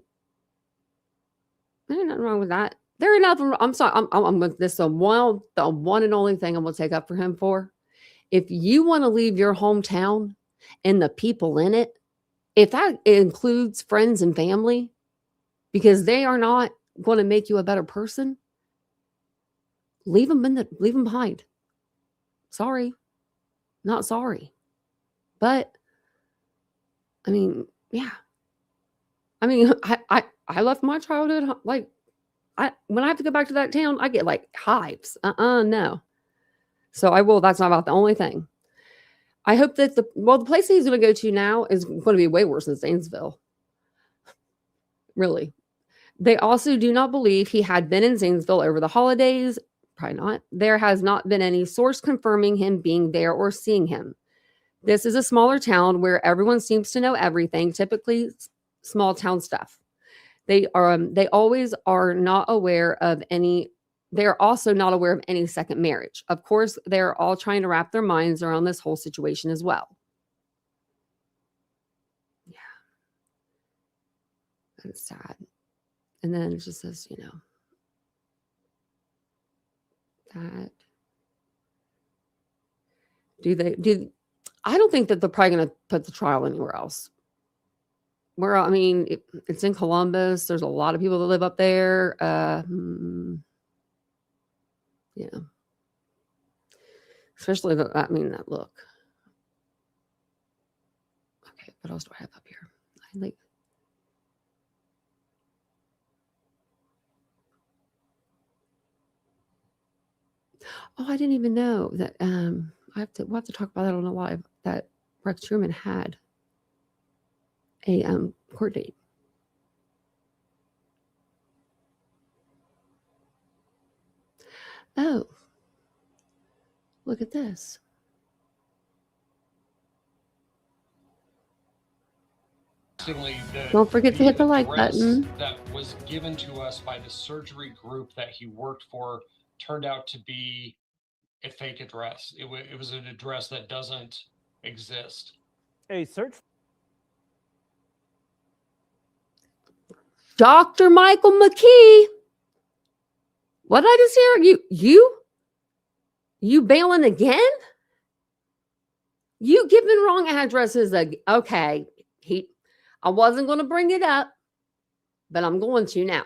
There's nothing wrong with that. There ain't nothing. I'm sorry. I'm with this. The one and only thing I'm going to take up for him for. If you want to leave your hometown and the people in it, if that includes friends and family, because they are not going to make you a better person, leave them behind. Sorry, not sorry. But I mean, yeah. I mean, I left my childhood like when I have to go back to that town, I get like hives. No. So I will. That's not about the only thing. I hope that the place he's going to go to now is going to be way worse than Zanesville. Really. They also do not believe he had been in Zanesville over the holidays. Probably not. There has not been any source confirming him being there or seeing him. This is a smaller town where everyone seems to know everything, typically small town stuff. They always are not aware of any. They're also not aware of any second marriage. Of course, they're all trying to wrap their minds around this whole situation as well. Yeah. That's sad. And then it just says, you know, that I don't think that they're probably going to put the trial anywhere else. I mean, it's in Columbus. There's a lot of people that live up there. Yeah. Especially that look. Okay, what else do I have up here? I didn't even know that. We'll have to talk about that on a live. That Rex Truman had a court date. Oh, look at this. Don't forget to hit the like button. That was given to us by the surgery group that he worked for turned out to be a fake address. It was an address that doesn't exist. A search. Dr. Michael McKee. What did I just hear? You bailing again? You giving wrong addresses. Okay. I wasn't going to bring it up, but I'm going to now.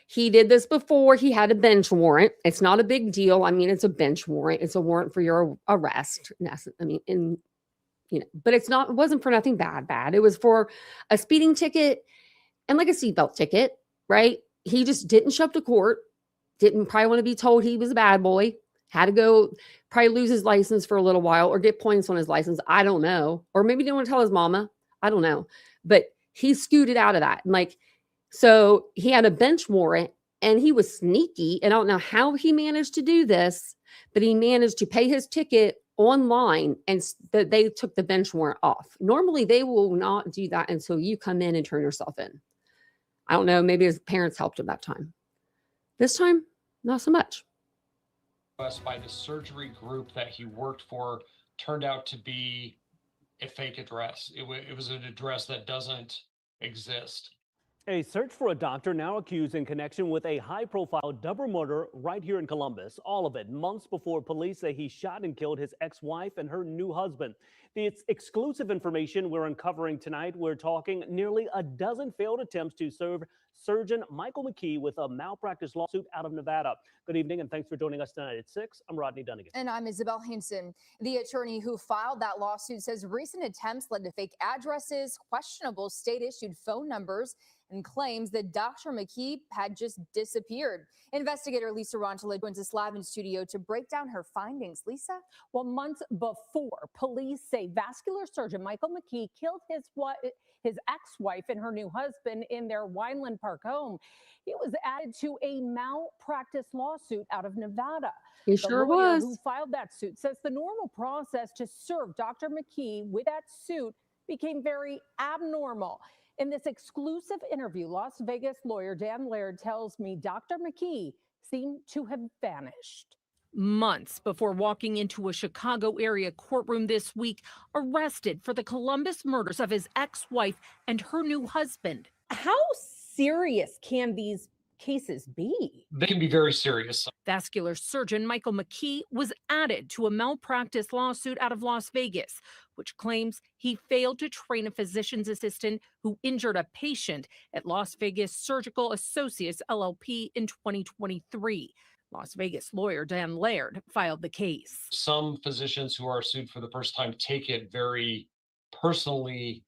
He did this before. He had a bench warrant. It's not a big deal. I mean, it's a bench warrant. It's a warrant for your arrest. I mean, but it wasn't for nothing bad. It was for a speeding ticket and like a seatbelt ticket, right? He just didn't show up to court. Didn't probably want to be told he was a bad boy. Had to go probably lose his license for a little while or get points on his license. I don't know. Or maybe didn't want to tell his mama. I don't know. But he scooted out of that. And so he had a bench warrant and he was sneaky. And I don't know how he managed to do this, but he managed to pay his ticket online and they took the bench warrant off. Normally they will not do that until you come in and turn yourself in. I don't know. Maybe his parents helped him that time. This time, not so much. By the surgery group that he worked for turned out to be a fake address. It was an address that doesn't exist. A search for a doctor now accused in connection with a high-profile double murder right here in Columbus. All of it months before police say he shot and killed his ex-wife and her new husband. It's exclusive information we're uncovering tonight. We're talking nearly a dozen failed attempts to serve surgeon Michael McKee with a malpractice lawsuit out of Nevada. Good evening and thanks for joining us tonight at 6. I'm Rodney Dunnigan. And I'm Isabel Hanson. The attorney who filed that lawsuit says recent attempts led to fake addresses, questionable state-issued phone numbers, and claims that Dr. McKee had just disappeared. Investigator Lisa Rontola joins us live in studio to break down her findings. Lisa? Well, months before, police say vascular surgeon Michael McKee killed his ex-wife and her new husband in their Wineland Park home. He was added to a malpractice lawsuit out of Nevada. He sure was. Who filed that suit says the normal process to serve Dr. McKee with that suit became very abnormal. In this exclusive interview, Las Vegas lawyer Dan Laird tells me Dr. McKee seemed to have vanished. Months before walking into a Chicago area courtroom this week, arrested for the Columbus murders of his ex-wife and her new husband. How serious can these cases be? They can be very serious. Vascular surgeon Michael McKee was added to a malpractice lawsuit out of Las Vegas, which claims he failed to train a physician's assistant who injured a patient at Las Vegas Surgical Associates LLP in 2023. Las Vegas lawyer Dan Laird filed the case. Some physicians who are sued for the first time take it very personally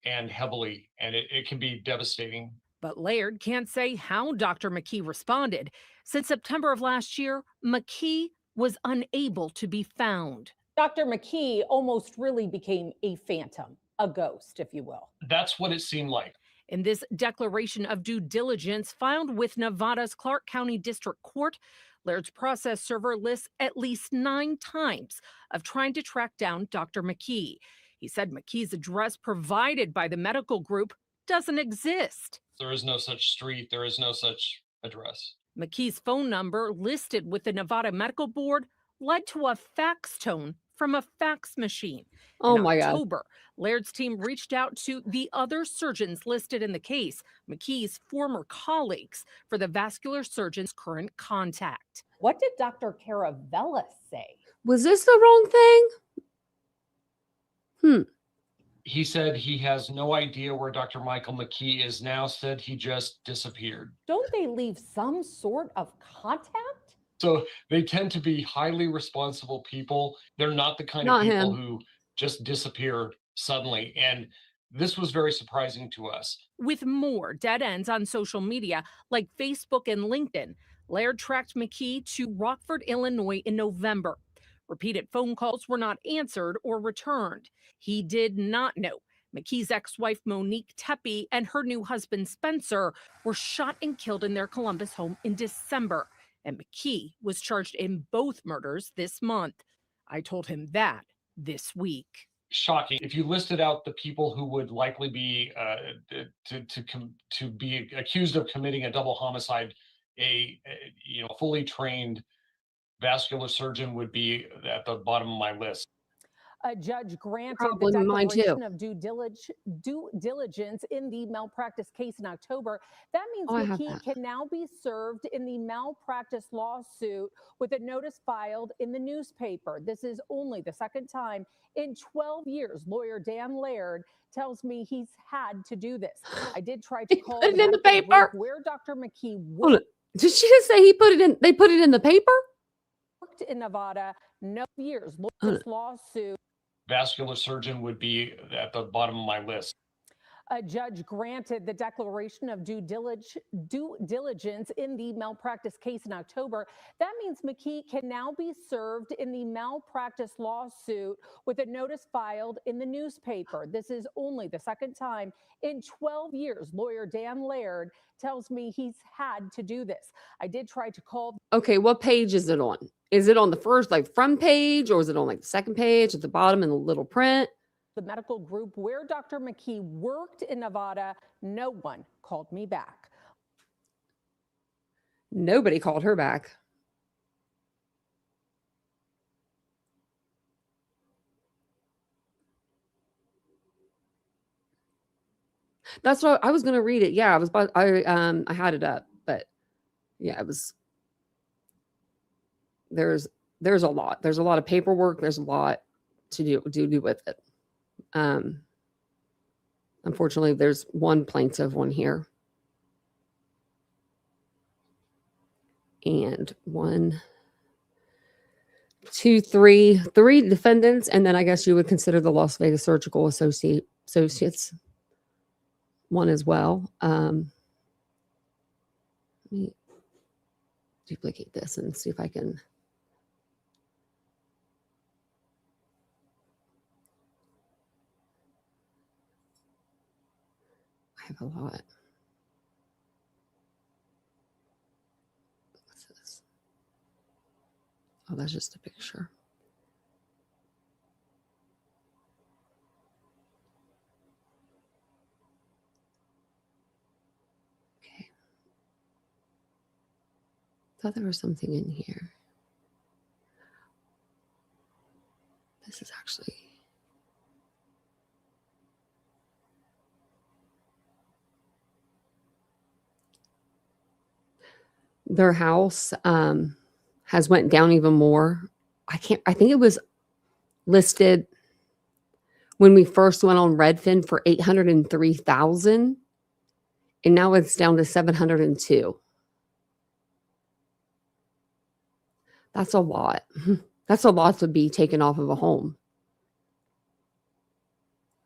and heavily, and it can be devastating. But Laird can't say how Dr. McKee responded. Since September of last year, McKee was unable to be found. Dr. McKee almost really became a phantom, a ghost, if you will. That's what it seemed like. In this declaration of due diligence filed with Nevada's Clark County District Court, Laird's process server lists at least 9 times of trying to track down Dr. McKee. He said McKee's address provided by the medical group doesn't exist. There is no such street. There is no such address. McKee's phone number listed with the Nevada Medical Board led to a fax tone from a fax machine. Oh in my God. October, Laird's team reached out to the other surgeons listed in the case, McKee's former colleagues, for the vascular surgeon's current contact. What did Dr. Caravella say? Was this the wrong thing? He said he has no idea where Dr. Michael McKee is now, said he just disappeared. Don't they leave some sort of contact? So they tend to be highly responsible people. They're not the kind of people who just disappear suddenly. And this was very surprising to us. With more dead ends on social media like Facebook and LinkedIn, Laird tracked McKee to Rockford, Illinois in November. Repeated phone calls were not answered or returned. He did not know McKee's ex-wife MoniqueTepe and her new husband Spencer were shot and killed in their Columbus home in December. And McKee was charged in both murders this month. I told him that this week. Shocking. If you listed out the people who would likely be to be accused of committing a double homicide, a fully trained vascular surgeon would be at the bottom of my list. A judge granted Probably the mine too. declaration of due diligence in the malpractice case in October. That means Oh, I have McKee that. can now be served in the malpractice lawsuit with a notice filed in the newspaper. This is only the second time in 12 years. Lawyer Dan Laird tells me he's had to do this. I did try to call Put it in the medical paper. group where Dr. McKee Hold on. Did she just say he put it in? They put it in the paper? worked in Nevada. No years. Hold on. This lawsuit. Vascular surgeon would be at the bottom of my list. A judge granted the declaration of due diligence in the malpractice case in October. That means McKee can now be served in the malpractice lawsuit with a notice filed in the newspaper. This is only the second time in 12 years. Lawyer Dan Laird tells me he's had to do this. I did try to call. Okay, what page is it on? Is it on the first, like, front page, or is it on, like, the second page at the bottom in the little print? The medical group where Dr. McKee worked in Nevada. No one called me back. Nobody called her back. That's what I was going to read it. Yeah, I had it up, but yeah, it was. There's a lot. There's a lot of paperwork. There's a lot to do with it. Unfortunately, there's one plaintiff on here. And 1, 2, 3 defendants. And then I guess you would consider the Las Vegas Surgical Associates one as well. Let me duplicate this and see if I can. I have a lot. What's this? Oh, that's just a picture. Okay. Thought there was something in here. This is actually. Their house has went down even more. I think it was listed when we first went on Redfin for $803,000, and now it's down to $702,000. That's a lot. That's a lot to be taken off of a home.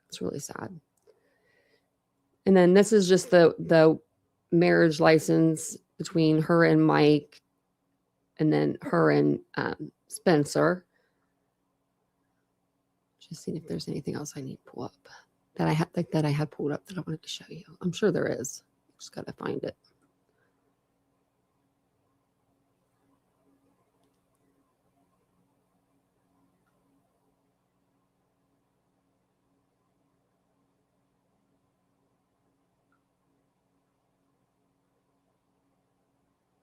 It's really sad. And then this is just the marriage license between her and Mike, and then her and Spencer. Just seeing if there's anything else I need to pull up that I had pulled up that I wanted to show you. I'm sure there is. Just got to find it.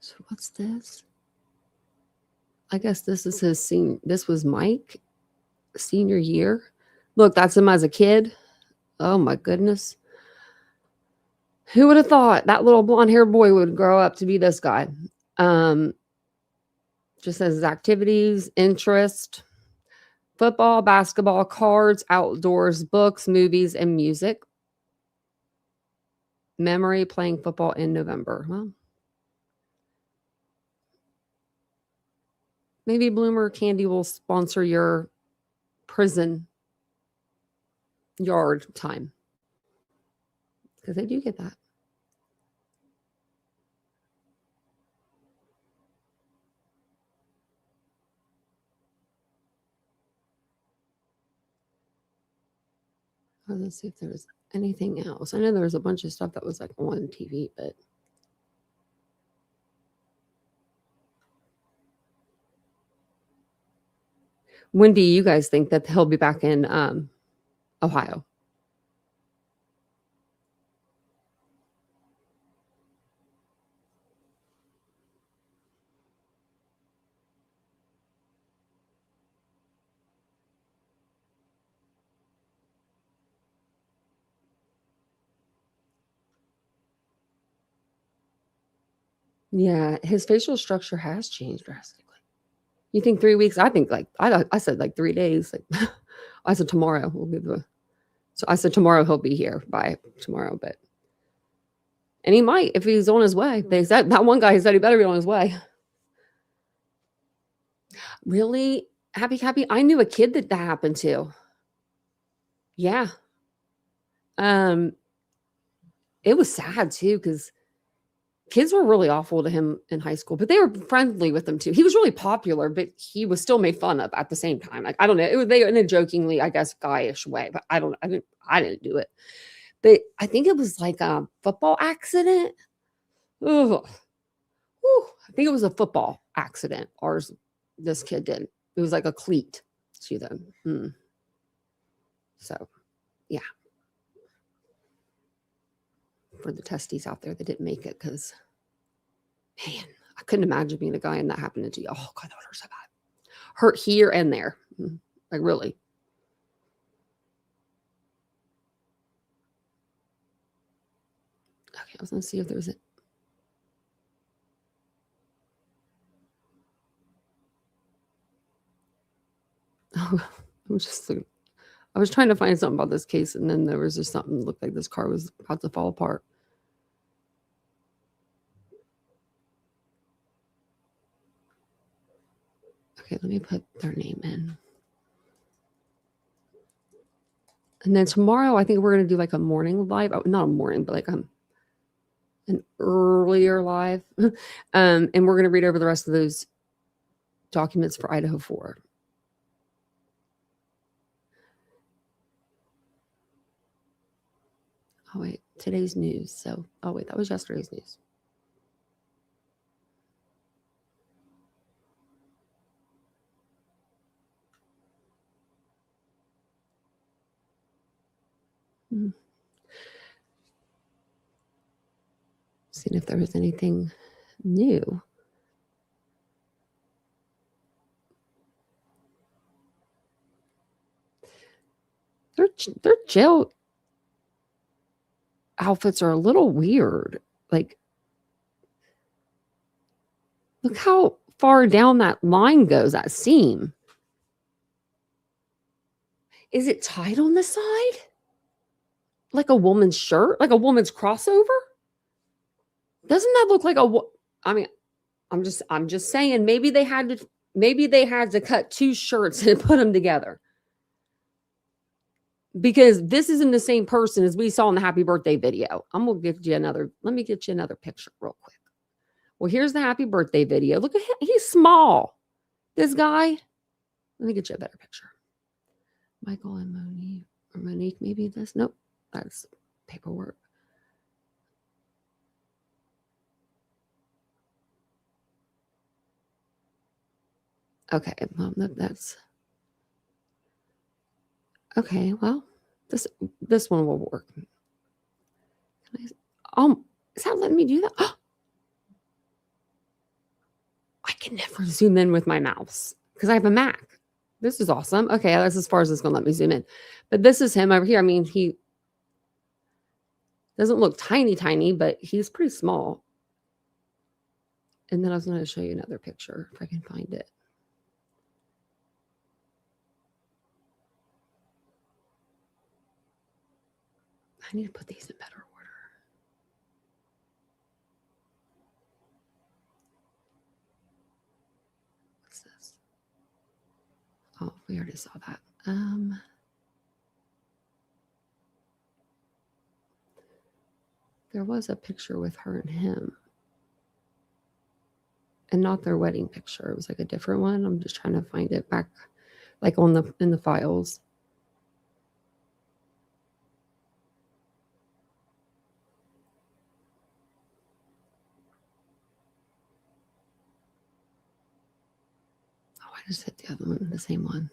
So what's this? I guess this is his senior. This was Mike, senior year. Look, that's him as a kid. Oh my goodness. Who would have thought that little blonde haired boy would grow up to be this guy? Just says his activities, interest, football, basketball, cards, outdoors, books, movies, and music. Memory, playing football in November. Well, maybe Bloomer Candy will sponsor your prison yard time, because they do get that. Let's see if there's anything else. I know there was a bunch of stuff that was like on TV, but when do you guys think that he'll be back in Ohio? Yeah, his facial structure has changed drastically. You think 3 weeks? I think like I said like 3 days. Like I said tomorrow will be the. So I said tomorrow he'll be here by tomorrow, but and he might if he's on his way. They said that one guy said he better be on his way. Really happy. I knew a kid that happened to. Yeah. It was sad too because kids were really awful to him in high school, but they were friendly with him too. He was really popular, but he was still made fun of at the same time. Like I don't know, it was they in a jokingly, I guess, guyish way, but I didn't do it. But I think it was like a football accident. Ugh. Whew. I think it was a football accident. This kid did. It was like a cleat to them. So, yeah. For the testes out there that didn't make it, because, man, I couldn't imagine being a guy and that happening to you. Oh, God, that hurt so bad. Hurt here and there. Like, really. Okay, I was going to see if there was a... Oh, I was trying to find something about this case, and then there was just something that looked like this car was about to fall apart. Okay, let me put their name in. And then tomorrow, I think we're going to do like a morning live. Not a morning, but like an earlier live. And we're going to read over the rest of those documents for Idaho 4. Oh, wait. Today's news. So, oh, wait. That was yesterday's news. Seeing if there was anything new. Their jail outfits are a little weird. Like, look how far down that line goes, that seam. Is it tied on the side? Like a woman's shirt? Like a woman's crossover? Doesn't that look like I mean, I'm just saying maybe they had to cut 2 shirts and put them together. Because this isn't the same person as we saw in the happy birthday video. Let me get you another picture real quick. Well, here's the happy birthday video. Look at him. He's small. This guy. Let me get you a better picture. Michael and Monique, maybe this. Nope. That's paperwork. Okay. Well, that's okay. Well, this one will work. Is that letting me do that? Oh, I can never zoom in with my mouse because I have a Mac. This is awesome. Okay, that's as far as it's going to let me zoom in. But this is him over here. I mean, he doesn't look tiny, but he's pretty small. And then I was going to show you another picture if I can find it. I need to put these in better order. What's this? Oh, we already saw that. There was a picture with her and him. And not their wedding picture. It was like a different one. I'm just trying to find it back like in the files. I just hit the other one, the same one.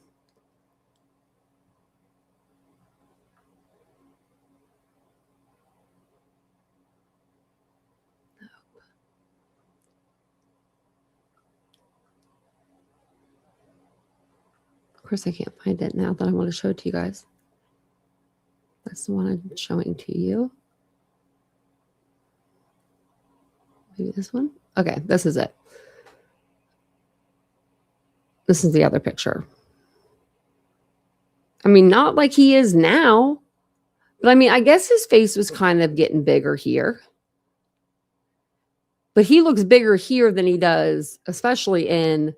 Nope. Of course, I can't find it now that I want to show it to you guys. That's the one I'm showing to you. Maybe this one? Okay, this is it. This is the other picture. I mean, not like he is now, but I mean, I guess his face was kind of getting bigger here. But he looks bigger here than he does, especially in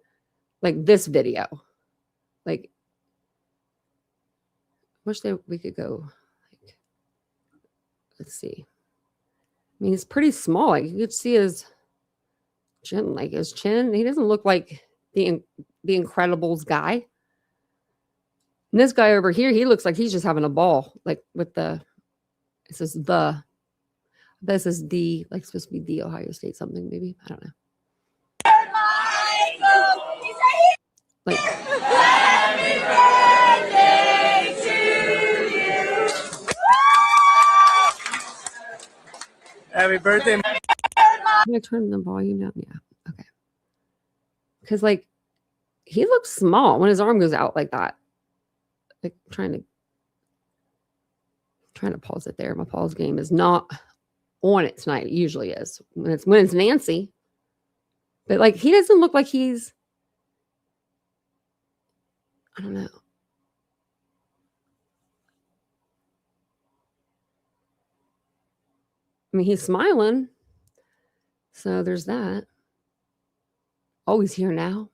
like this video. Like, wish we could go. Like, let's see. I mean, he's pretty small. Like, you could see his chin. Like his chin, he doesn't look like the Incredibles guy. And this guy over here, he looks like he's just having a ball. Like with the, it says the. This is the, like, supposed to be the Ohio State something, maybe. I don't know. Like, happy birthday to you. Happy birthday. I'm going to turn the volume down. Yeah. Okay. Because, like, he looks small when his arm goes out like that. Like, trying to pause it there. My pause game is not on it tonight. It usually is when it's Nancy. But like he doesn't look like he's, I don't know. I mean, he's smiling. So there's that. Oh, he's here now.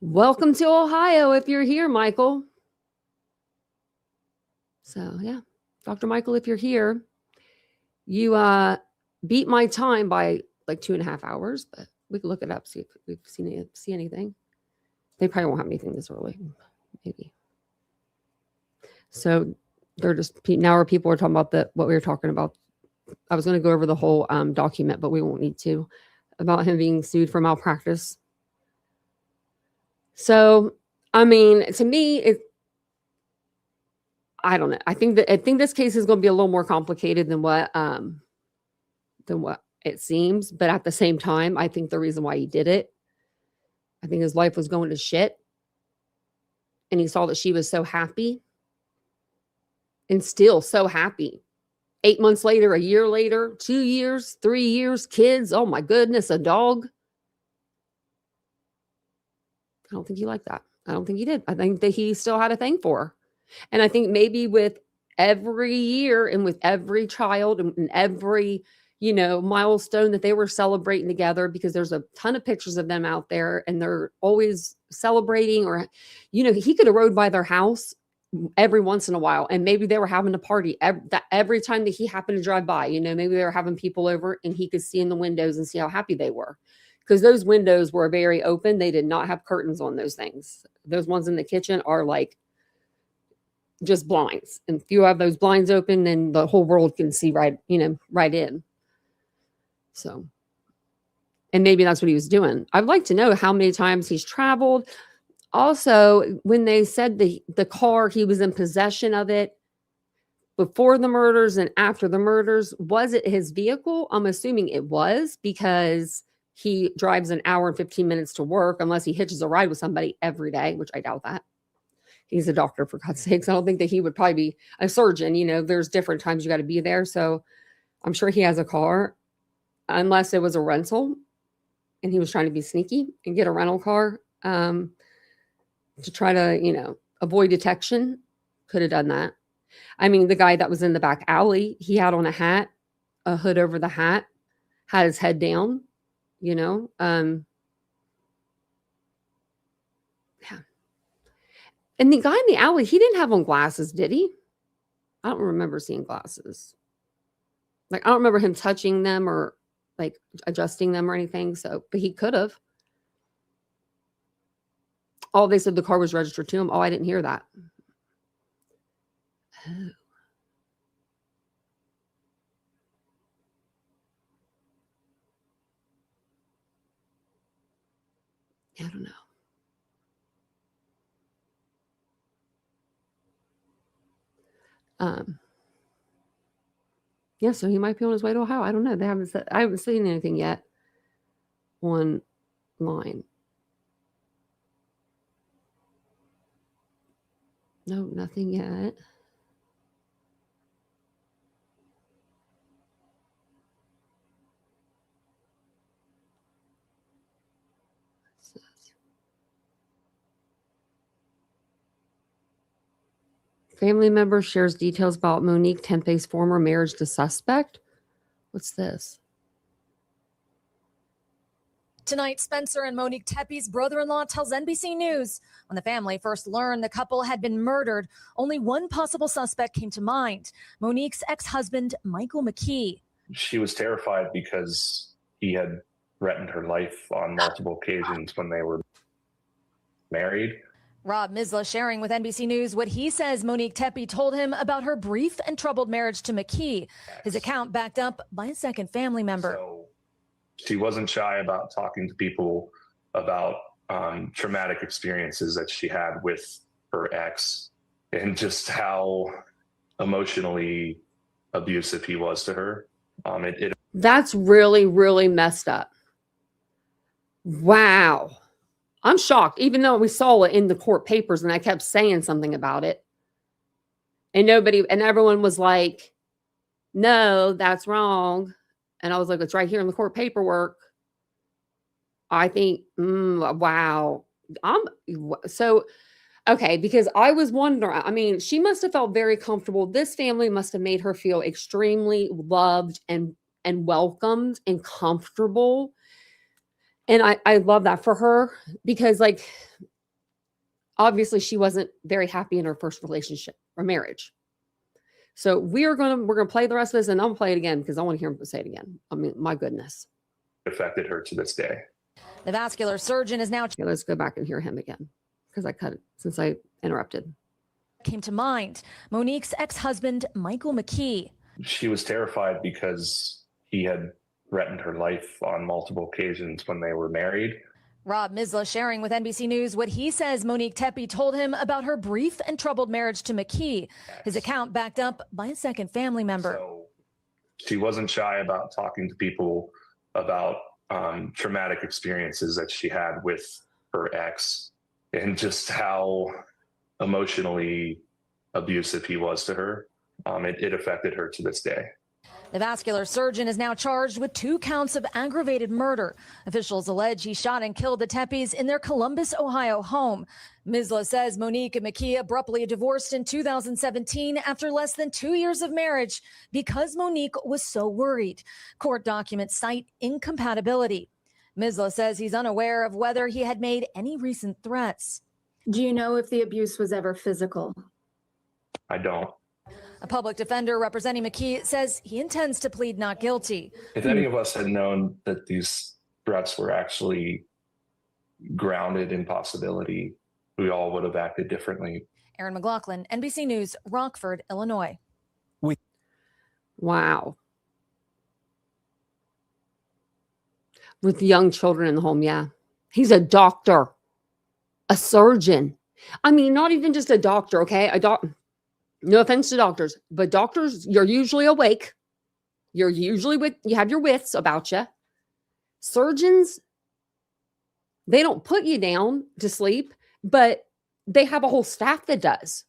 Welcome to Ohio if you're here, Michael. So yeah, Dr. Michael, if you're here, you beat my time by like 2.5 hours, but we can look it up, see if we've see anything. They probably won't have anything this early, maybe. So they're just now people are talking about what we were talking about. I was going to go over the whole document, but we won't need to, about him being sued for malpractice. So, I mean, to me, I don't know. I think this case is going to be a little more complicated than what it seems. But at the same time, I think the reason why he did it, I think his life was going to shit, and he saw that she was so happy, and still so happy. 8 months later, a year later, 2 years, 3 years, kids. Oh my goodness, a dog. I don't think he liked that. I don't think he did. I think that he still had a thing for her. And I think maybe with every year and with every child and every, milestone that they were celebrating together, because there's a ton of pictures of them out there and they're always celebrating, or, he could have rode by their house every once in a while, and maybe they were having a party every time that he happened to drive by. Maybe they were having people over and he could see in the windows and see how happy they were, because those windows were very open. They did not have curtains on those things. Those ones in the kitchen are like just blinds, and if you have those blinds open, then the whole world can see right in. So, and maybe that's what he was doing. I'd like to know how many times he's traveled. Also, when they said the car, he was in possession of it before the murders and after the murders. Was it his vehicle? I'm assuming it was, because he drives an hour and 15 minutes to work, unless he hitches a ride with somebody every day, which I doubt that. He's a doctor, for God's sakes. I don't think that he would probably be a surgeon. There's different times you got to be there. So I'm sure he has a car, unless it was a rental and he was trying to be sneaky and get a rental car. To try to, avoid detection. Could have done that. I mean, the guy that was in the back alley, he had on a hat, a hood over the hat, had his head down, Yeah. And the guy in the alley, he didn't have on glasses, did he? I don't remember seeing glasses. Like, I don't remember him touching them or like adjusting them or anything. So, but he could have. Oh, they said the car was registered to him. Oh, I didn't hear that. Oh. I don't know. Yeah, so he might be on his way to Ohio. I don't know. I haven't seen anything yet online. No, nothing yet. Family member shares details about MoniqueTepe's former marriage to suspect. What's this? Tonight, Spencer and MoniqueTepe's brother-in-law tells NBC News when the family first learned the couple had been murdered, only one possible suspect came to mind, Monique's ex-husband, Michael McKee. She was terrified because he had threatened her life on multiple occasions when they were married. Rob Misla sharing with NBC News what he says MoniqueTepe told him about her brief and troubled marriage to McKee. His account backed up by a second family member. So she wasn't shy about talking to people about traumatic experiences that she had with her ex and just how emotionally abusive he was to her. That's really, really messed up. Wow. I'm shocked, even though we saw it in the court papers and I kept saying something about it. And everyone was like, no, that's wrong. And I was like, it's right here in the court paperwork. I think, wow. Okay, because I was wondering, I mean, she must have felt very comfortable. This family must have made her feel extremely loved and welcomed and comfortable. And I love that for her because, like, obviously she wasn't very happy in her first relationship or marriage. So we're gonna play the rest of this, and I'll play it again because I want to hear him say it again. I mean, my goodness, it affected her to this day. The vascular surgeon is now. Okay, let's go back and hear him again because I cut it since I interrupted. Came to mind Monique's ex-husband, Michael McKee. She was terrified because he had threatened her life on multiple occasions when they were married. Rob Misla sharing with NBC News what he says MoniqueTepe told him about her brief and troubled marriage to McKee. His account backed up by a second family member. So she wasn't shy about talking to people about traumatic experiences that she had with her ex and just how emotionally abusive he was to her. It affected her to this day. The vascular surgeon is now charged with 2 counts of aggravated murder. Officials allege he shot and killed the Tepes in their Columbus, Ohio home. Misla says Monique and McKee abruptly divorced in 2017 after less than 2 years of marriage because Monique was so worried. Court documents cite incompatibility. Misla says he's unaware of whether he had made any recent threats. Do you know if the abuse was ever physical? I don't. A public defender representing McKee says he intends to plead not guilty. If any of us had known that these threats were actually grounded in possibility, we all would have acted differently. Aaron McLaughlin, NBC News, Rockford, Illinois. Wow. With young children in the home, yeah. He's a doctor, a surgeon. I mean, not even just a doctor, okay? No offense to doctors, but doctors, you're usually awake. You have your wits about you. Surgeons, they don't put you down to sleep, but they have a whole staff that does.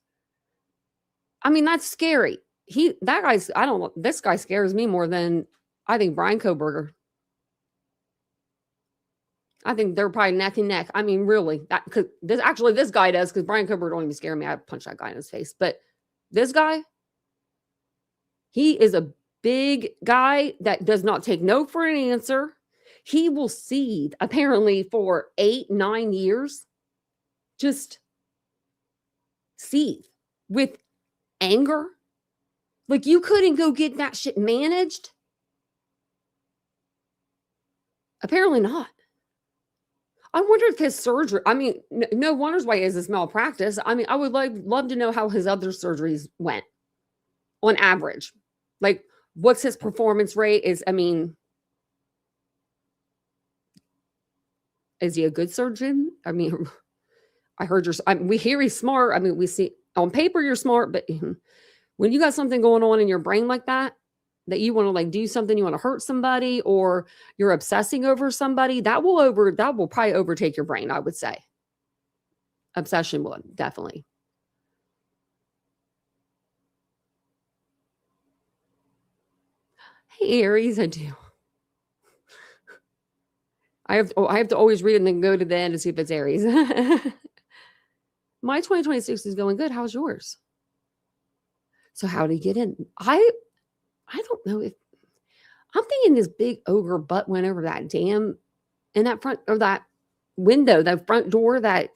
I mean, that's scary. This guy scares me more than I think Brian Koberger. I think they're probably neck and neck. I mean, really, this guy does, because Brian Koberger don't even scare me. I'd punch that guy in his face, but this guy, he is a big guy that does not take no for an answer. He will seethe apparently for 8-9 years. Just seethe with anger. Like, you couldn't go get that shit managed. Apparently not. I wonder if his surgery, I mean, no wonders why he has this malpractice. I mean, I would love to know how his other surgeries went on average. Like, what's his performance rate? Is he a good surgeon? I mean, we hear he's smart. I mean, we see on paper you're smart, but when you got something going on in your brain like that you want to like do something, you want to hurt somebody, or you're obsessing over somebody, that will probably overtake your brain, I would say. Obsession would, definitely. Hey, Aries, I do. I have to always read it and then go to the end to see if it's Aries. My 2026 is going good. How's yours? So how did he get in? I don't know if I'm thinking this big ogre butt went over that damn in that front or that window, that front door that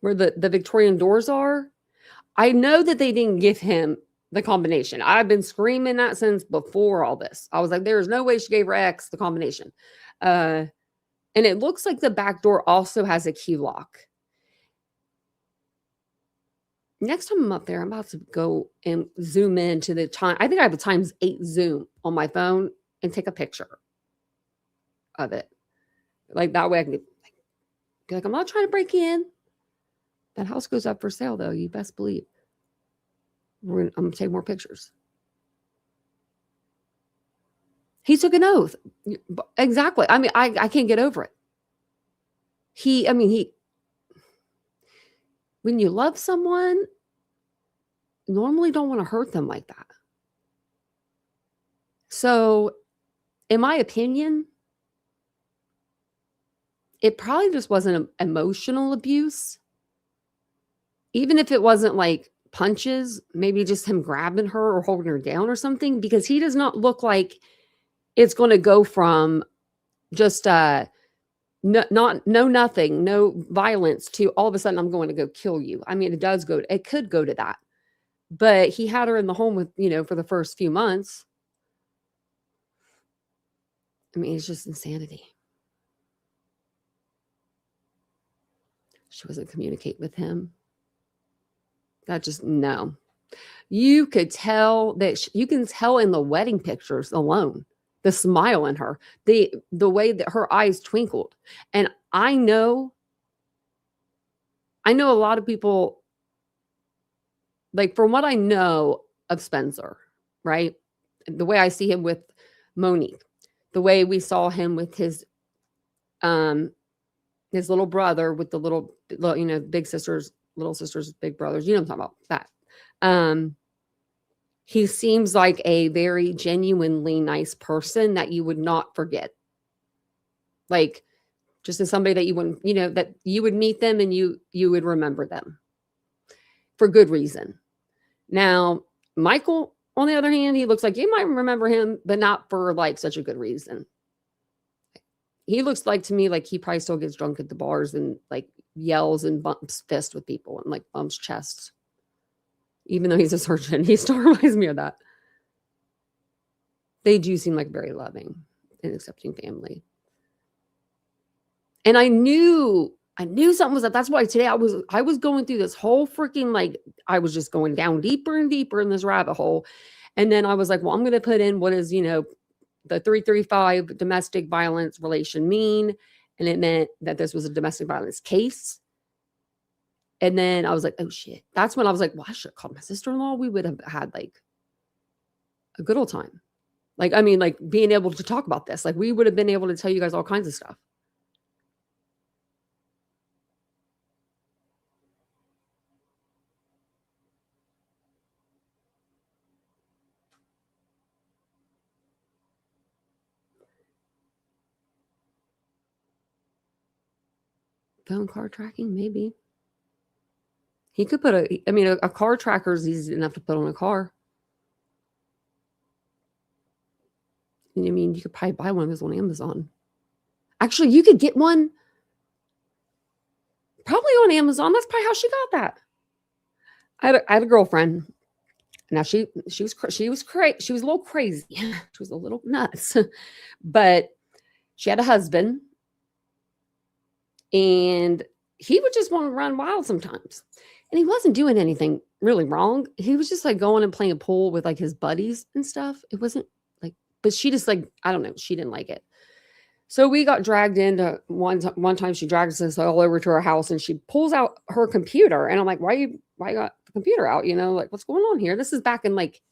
where the Victorian doors are. I know that they didn't give him the combination. I've been screaming that since before all this. I was like, there's no way she gave her ex the combination. And it looks like the back door also has a key lock. Next time I'm up there, I'm about to go and zoom into the time. I think I have a ×8 zoom on my phone and take a picture of it. Like that way I can be like, I'm not trying to break in. That house goes up for sale though. You best believe. I'm going to take more pictures. He took an oath. Exactly. I mean, I can't get over it. When you love someone, you normally don't want to hurt them like that. So, in my opinion, it probably just wasn't emotional abuse. Even if it wasn't like punches, maybe just him grabbing her or holding her down or something, because he does not look like it's going to go from just nothing, no violence to all of a sudden I'm going to go kill you. I mean, it could go to that. But he had her in the home with, for the first few months. I mean, it's just insanity. She wasn't communicating with him. No. You could tell that you can tell in the wedding pictures alone, the smile in her, the way that her eyes twinkled. And I know a lot of people, like from what I know of Spencer, right? The way I see him with Monique, the way we saw him with his little brother, with the little big sisters, little sisters, big brothers. You know what I'm talking about, that. He seems like a very genuinely nice person that you would not forget. Like, just as somebody that you wouldn't, that you would meet them and you would remember them for good reason. Now, Michael, on the other hand, he looks like you might remember him, but not for like such a good reason. He looks like to me like he probably still gets drunk at the bars and like yells and bumps fists with people and like bumps chests. Even though he's a surgeon, he still reminds me of that. They do seem like very loving and accepting family. And I knew something was up. That's why today I was going through this whole freaking, like, I was just going down deeper and deeper in this rabbit hole. And then I was like, well, I'm going to put in what is, the 335 domestic violence relation mean. And it meant that this was a domestic violence case. And then I was like, oh shit. That's when I was like, well, I should have called my sister-in-law. We would have had like a good old time. Like, I mean, like being able to talk about this, like we would have been able to tell you guys all kinds of stuff. Phone car tracking, maybe. He could put a car tracker is easy enough to put on a car. I mean, you could probably buy one of those on Amazon. Actually, you could get one probably on Amazon. That's probably how she got that. I had a girlfriend. Now she was a little crazy. She was a little nuts, but she had a husband, and he would just want to run wild sometimes. And he wasn't doing anything really wrong. He was just like going and playing pool with like his buddies and stuff. It wasn't like, but she just like, I don't know, she didn't like it. So we got dragged into one time she drags us all over to her house and she pulls out her computer. And I'm like, why you got the computer out? Like what's going on here? This is back in like,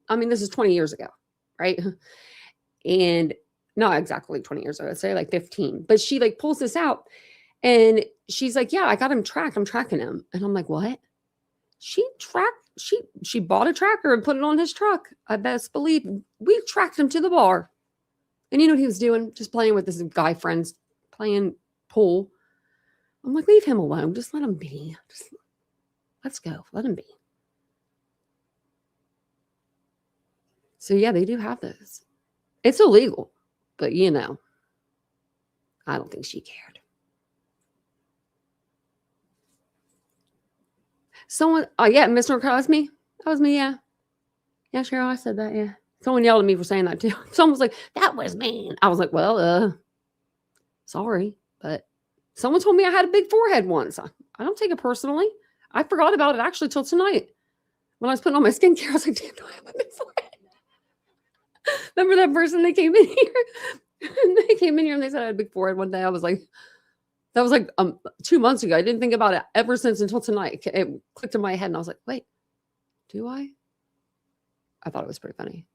this is 20 years ago. Right. And not exactly 20 years ago, I'd say like 15, but she like pulls this out and she's like, yeah, I got him tracked. I'm tracking him. And I'm like, what? She bought a tracker and put it on his truck. I best believe we tracked him to the bar. And you know what he was doing? Just playing with his guy friends, playing pool. I'm like, leave him alone. Just let him be. Let's go. Let him be. So yeah, they do have those. It's illegal, but you know, I don't think she cared. Someone, oh yeah, Mr. Cosme. That was me, yeah. Yeah, Cheryl, I said that, yeah. Someone yelled at me for saying that too. Someone was like, that was mean. I was like, well, sorry, but someone told me I had a big forehead once. I don't take it personally. I forgot about it actually till tonight. When I was putting on my skincare, I was like, damn, do I have a big forehead? Remember that person that came in here? They came in here and they said I had a big forehead one day. I was like, that was like 2 months ago. I didn't think about it ever since until tonight. It clicked in my head and I was like, wait, do I? I thought it was pretty funny.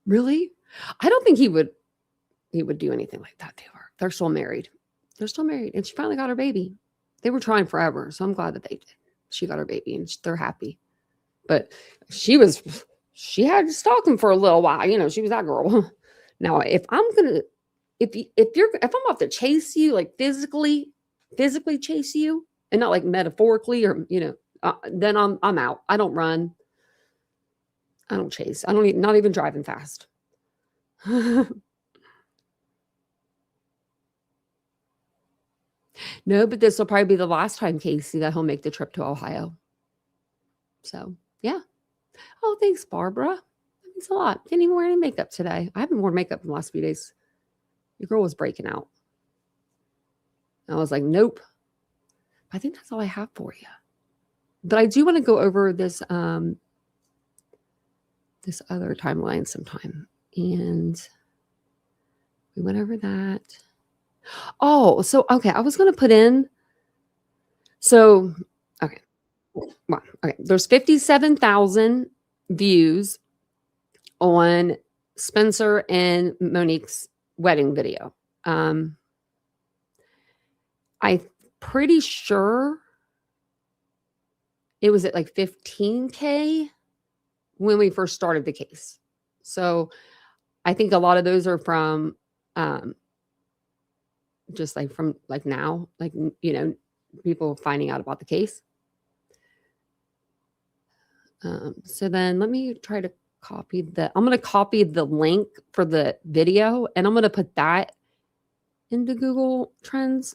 Really? I don't think he would do anything like that to her. They're still married. They're still married. And she finally got her baby. They were trying forever. So I'm glad that they did. She got her baby and they're happy. But she had to stalk him for a little while. You know, she was that girl. Now, if I'm off to chase you, like physically chase you, and not like metaphorically or, you know, then I'm out. I don't run. I don't chase. I don't not even driving fast. No, but this will probably be the last time, Casey, that he'll make the trip to Ohio. So, yeah. Oh, thanks, Barbara. That means a lot. Didn't even wear any makeup today. I haven't worn makeup in the last few days. Your girl was breaking out. I was like, nope. I think that's all I have for you. But I do want to go over this this other timeline sometime. And we went over that. Oh, so, okay. I was going to put in. So, okay. Well, okay. There's 57,000 views on Spencer and Monique's wedding video. I'm pretty sure it was at like 15K when we first started the case. So I think a lot of those are from just like from like now, like, you know, people finding out about the case. So then let me try to copy I'm going to copy the link for the video and I'm going to put that into Google Trends.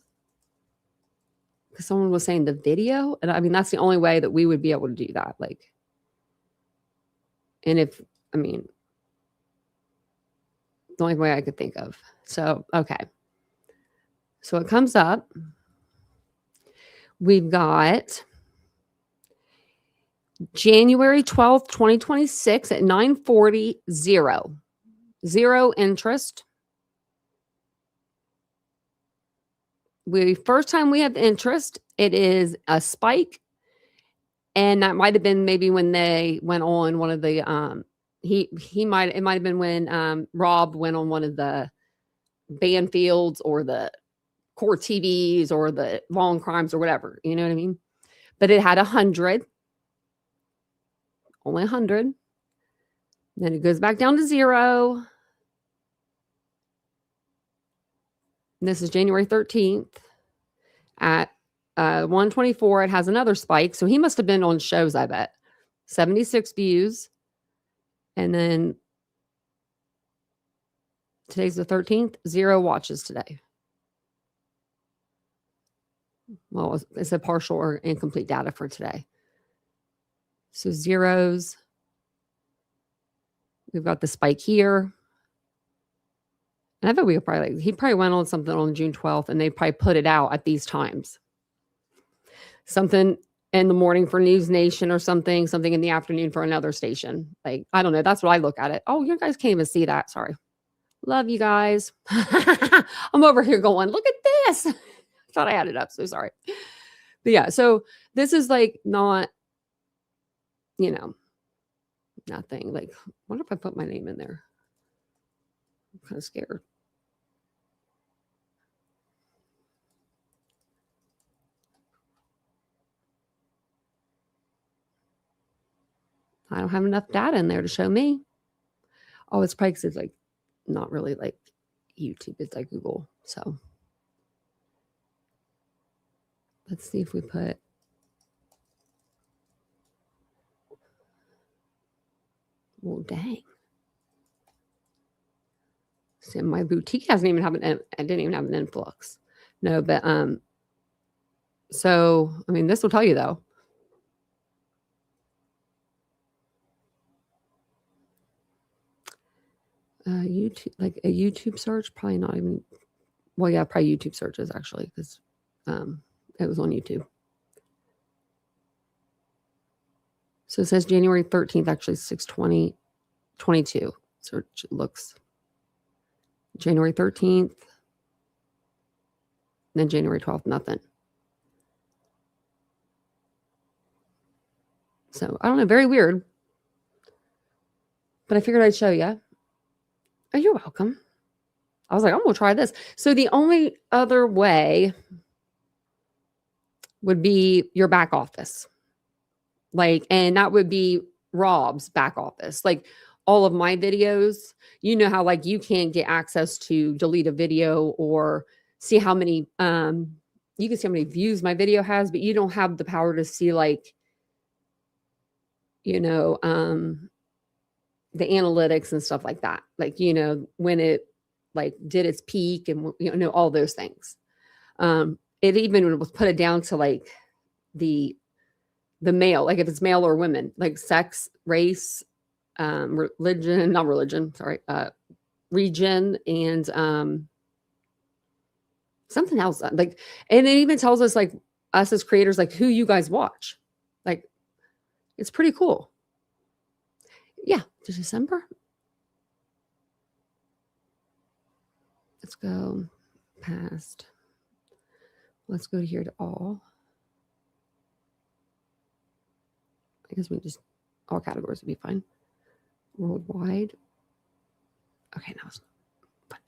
Because someone was saying the video. And I mean, that's the only way that we would be able to do that. Like, and if, I mean, the only way I could think of. So, okay. So it comes up. We've got January 12th, 2026 at 9:40, zero interest. First time we have interest, it is a spike. And that might have been maybe when they went on one of the, it might have been when Rob went on one of the Banfields or the Core TVs or the Long Crimes or whatever, you know what I mean? But it had 100. Only 100. Then it goes back down to 0. And this is January 13th at 124. It has another spike. So he must have been on shows, I bet. 76 views. And then today's the 13th. 0 watches today. Well, it's a partial or incomplete data for today. So zeros. We've got the spike here. And I bet we could probably, he probably went on something on June 12th and they probably put it out at these times. Something in the morning for News Nation or something in the afternoon for another station. Like, I don't know. That's what I look at it. Oh, you guys can't even see that. Sorry. Love you guys. I'm over here going, look at this. Thought I had it up. So sorry. But yeah, so this is like not, you know, nothing. Like, what if I put my name in there? I'm kind of scared. I don't have enough data in there to show me. Oh, it's probably because it's like not really like YouTube. It's like Google. So Let's see if we put. Well, dang. See, my boutique hasn't even have I didn't even have an influx. No, but so I mean, this will tell you though. YouTube, like a YouTube search, probably not even. Well, yeah, probably YouTube searches actually, because it was on YouTube. So it says January 13th, actually 6/20/22. Search looks January 13th, then January 12th, nothing. So I don't know, very weird. But I figured I'd show you. Oh, you're welcome. I was like, I'm going to try this. So the only other way would be your back office. Like, and that would be Rob's back office. Like all of my videos, you know how like you can't get access to delete a video or see how many, you can see how many views my video has, but you don't have the power to see like, you know, the analytics and stuff like that. Like, you know, when it like did its peak and, you know, all those things. It even was put it down to like the male, like if it's male or women, like sex, race, religion, not religion, sorry, region, and something else. Like, and it even tells us like us as creators, like who you guys watch. Like, it's pretty cool. Yeah, to December. Let's go past. Let's go here to all. I guess we just, all categories would be fine. Worldwide. Okay, now it's, what?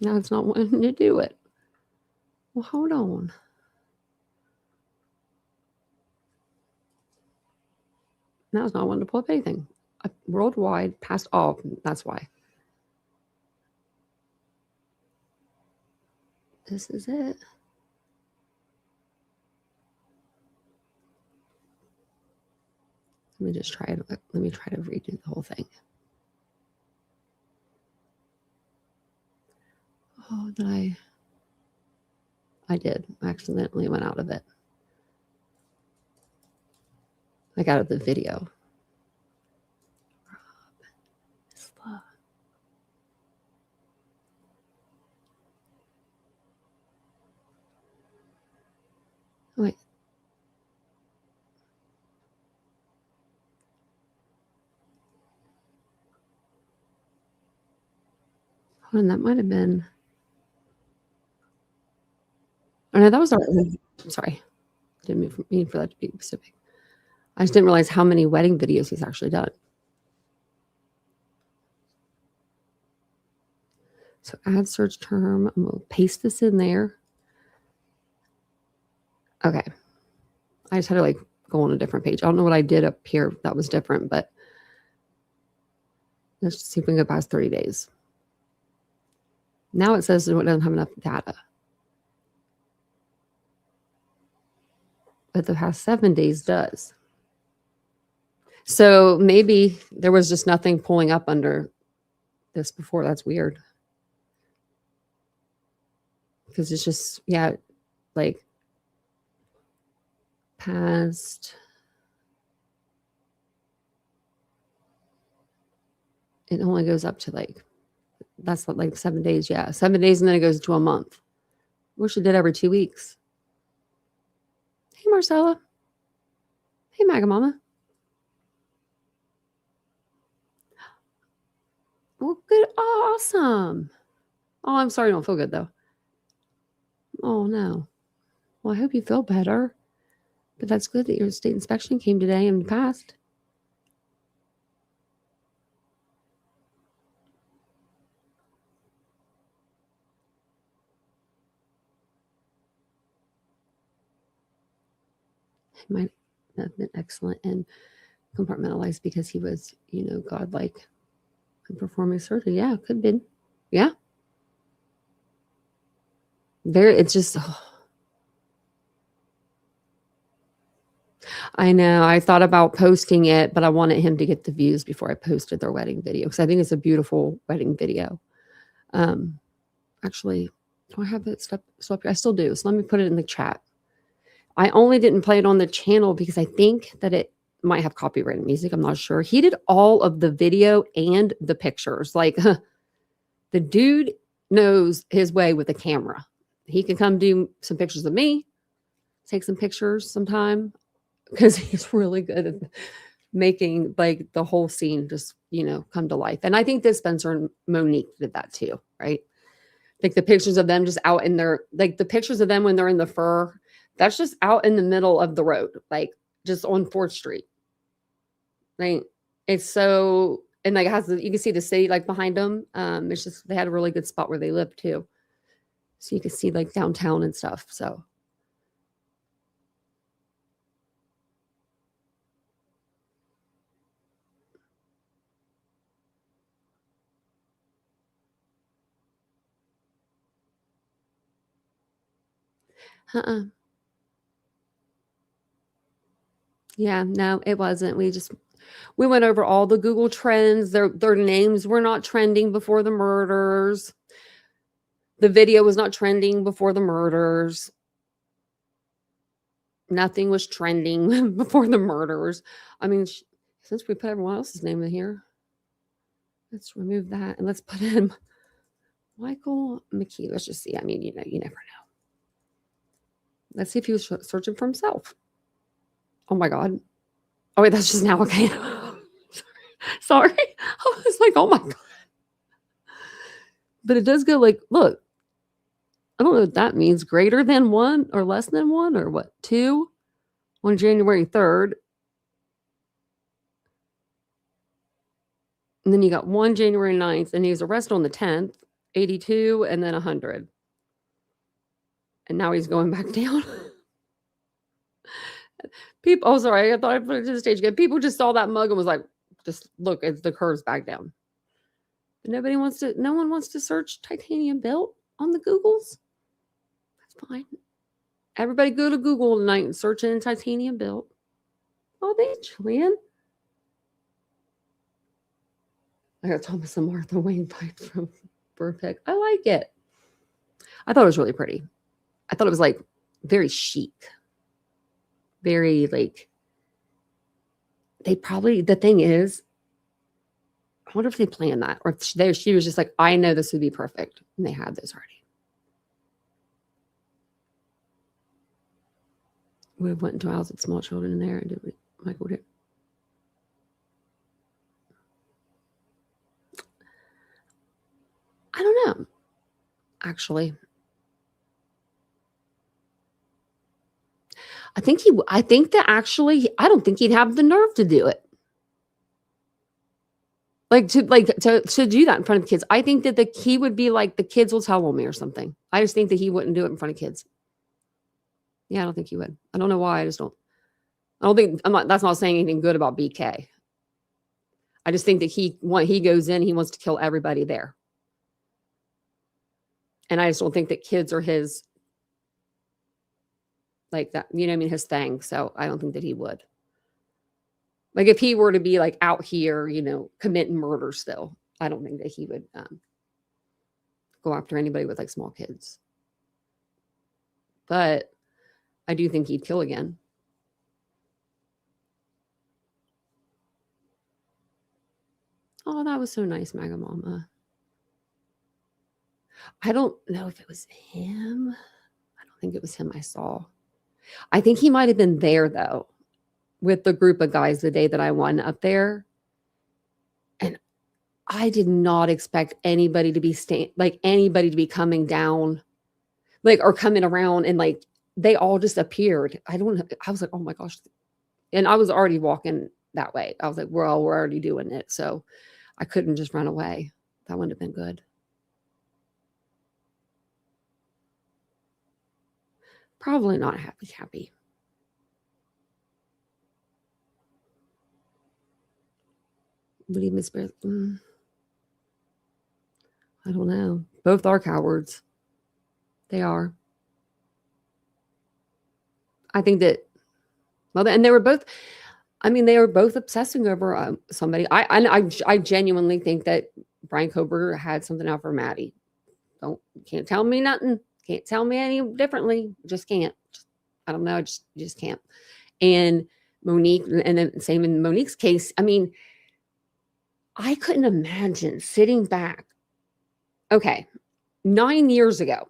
Now it's not wanting to do it. Well, hold on. Now it's not wanting to pull up anything. Worldwide, past all. That's why. This is it. Let me just try it. Let me try to redo the whole thing. Oh, did I did. I accidentally went out of it. I got out of the video. Wait. Hold on, that might have been. Oh no, that was our. I'm sorry, didn't mean for that to be specific. I just didn't realize how many wedding videos he's actually done. So add search term. I'm gonna paste this in there. Okay. I just had to like go on a different page. I don't know what I did up here that was different, but let's just see if we can go past 30 days. Now it says it doesn't have enough data. But the past 7 days does. So maybe there was just nothing pulling up under this before. That's weird. Because it's just, yeah, like past. It only goes up to like, that's like 7 days. Yeah, 7 days and then it goes to a month. Wish it did every 2 weeks. Hey, Marcella. Hey, Maga Mama. Well, good. Awesome. Oh, I'm sorry you don't feel good, though. Oh, no. Well, I hope you feel better. But that's good that your state inspection came today and passed. It might have been excellent and compartmentalized because he was, you know, godlike and performing surgery. Yeah, could have been. Yeah. It's just, oh. I know. I thought about posting it, but I wanted him to get the views before I posted their wedding video because I think it's a beautiful wedding video. Actually, do I have it swept? I still do. So let me put it in the chat. I only didn't play it on the channel because I think that it might have copyrighted music. I'm not sure. He did all of the video and the pictures. Like the dude knows his way with a camera. He can come do some pictures of me, take some pictures sometime because he's really good at making like the whole scene just, come to life. And I think that Spencer and Monique did that too, right? Like the pictures of them just out in their, like the pictures of them when they're in the fur, that's just out in the middle of the road, like just on 4th Street. Like it's so, and like it has, you can see the city like behind them. It's just, they had a really good spot where they lived too. So you can see like downtown and stuff. So. Yeah, no, it wasn't. We went over all the Google trends. Their names were not trending before the murders. The video was not trending before the murders. Nothing was trending before the murders. I mean, since we put everyone else's name in here, let's remove that and let's put in Michael McKee. Let's just see. I mean, you never know. Let's see if he was searching for himself. Oh my God. Oh wait, that's just now. Okay. Sorry. I was like, oh my God. But it does go like, look, I don't know what that means. Greater than 1 or less than 1 or what? 2 on January 3rd. And then you got 1 January 9th, and he was arrested on the 10th, 82, and then 100. And now he's going back down. People, oh, sorry, I thought I put it to the stage again. People just saw that mug and was like, just look, it's the curves back down. But no one wants to search titanium belt on the Googles. That's fine. Everybody go to Google tonight and search in titanium belt. Oh, thanks, Julian. I got Thomas and Martha Wayne pipe from Burpick. I like it. I thought it was really pretty. I thought it was like very chic. Very like, the thing is, I wonder if they planned that or if she was just like, I know this would be perfect. And they had this already. We went into a house with small children in there and did Michael did. I don't know. Actually. I don't think he'd have the nerve to do it. To do that in front of kids. I think that he would be like, the kids will tell on me or something. I just think that he wouldn't do it in front of kids. Yeah, I don't think he would. I don't know why. That's not saying anything good about BK. I just think that he goes in, he wants to kill everybody there. And I just don't think that kids are his, like that, his thing. So I don't think that he would. Like if he were to be like out here, committing murder still, I don't think that he would go after anybody with like small kids. But I do think he'd kill again. Oh, that was so nice, Maga Mama. I don't know if it was him. I don't think it was him I saw. I think he might have been there though, with the group of guys the day that I won up there. And I did not expect anybody to be anybody to be coming down, or coming around, and like they all just appeared. I was like, oh my gosh. And I was already walking that way. I was like, we're already doing it. So I couldn't just run away. That wouldn't have been good. Probably not happy. Would he miss? I don't know. Both are cowards. They are. I think that, well, and they were both, I mean, they were both obsessing over somebody. I genuinely think that Brian Kober had something out for Maddie. Can't tell me nothing. Can't tell me any differently. Just can't. I don't know. Just can't. And Monique, and then same in Monique's case. I mean, I couldn't imagine sitting back. Okay, 9 years ago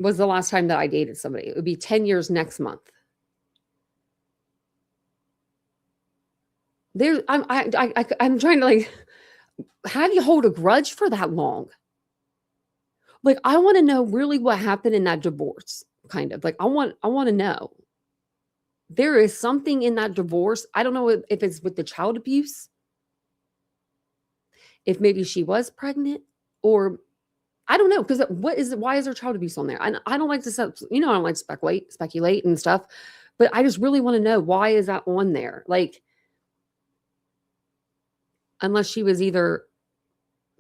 was the last time that I dated somebody. It would be 10 years next month. I'm trying to, like, how do you hold a grudge for that long? Like, I want to know really what happened in that divorce, kind of. Like, I want to know. There is something in that divorce. I don't know if it's with the child abuse, if maybe she was pregnant, or I don't know, because why is there child abuse on there? I don't like to, I don't like to speculate and stuff, but I just really want to know, why is that on there? Like, unless she was either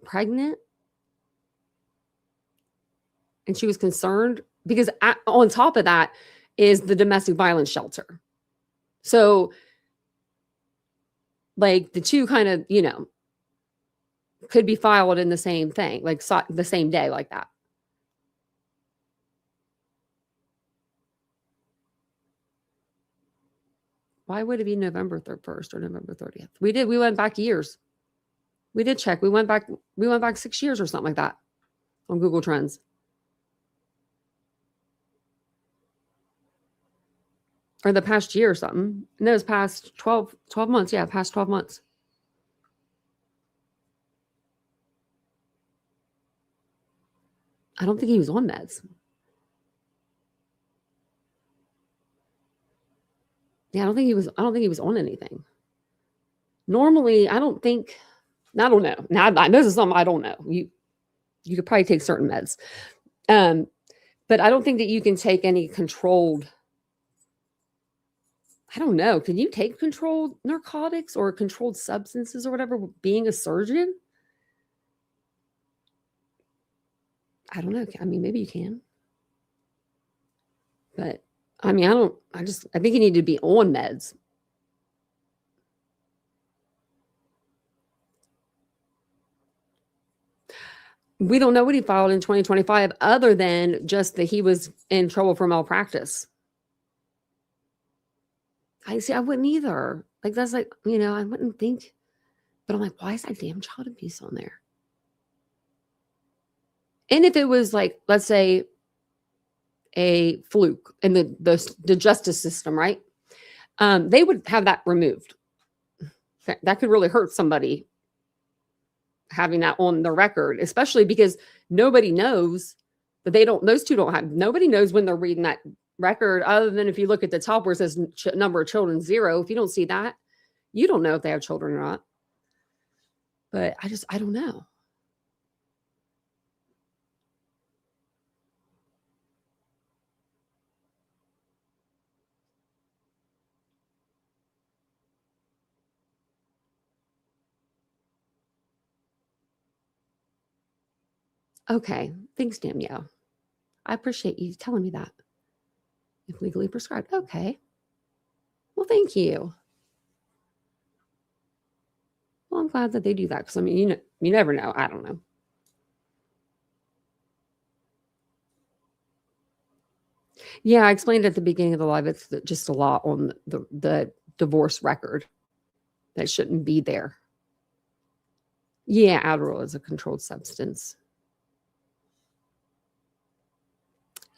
pregnant and she was concerned, because on top of that is the domestic violence shelter. So, like, the two kind of, could be filed in the same thing, like the same day, like that. Why would it be November 1st or November 30th? We went back years. We did check. We went back 6 years or something like that on Google Trends. Or the past year or something. No, it was past 12 months. Yeah, past 12 months. I don't think he was on meds. Yeah, I don't think he was on anything. Normally, I don't know. Now, this is something I don't know. You could probably take certain meds. But I don't think that you can take any controlled, I don't know. Can you take controlled narcotics or controlled substances or whatever being a surgeon? I don't know. I mean, maybe you can. But I mean, I think you need to be on meds. We don't know what he filed in 2025 other than just that he was in trouble for malpractice. I wouldn't either. Like, that's like, I wouldn't think. But I'm like, why is that damn child abuse on there? And if it was like, let's say, a fluke in the justice system, right? They would have that removed. That could really hurt somebody, having that on the record, especially because nobody knows that those two don't have, nobody knows when they're reading that record, other than if you look at the top where it says number of children 0. If you don't see that, you don't know if they have children or not. But I don't know. Okay. Thanks, Danielle. I appreciate you telling me that. If legally prescribed. Okay. Well, thank you. Well, I'm glad that they do that, because I mean, you never know. I don't know. Yeah, I explained at the beginning of the live. It's just a lot on the divorce record that shouldn't be there. Yeah, Adderall is a controlled substance.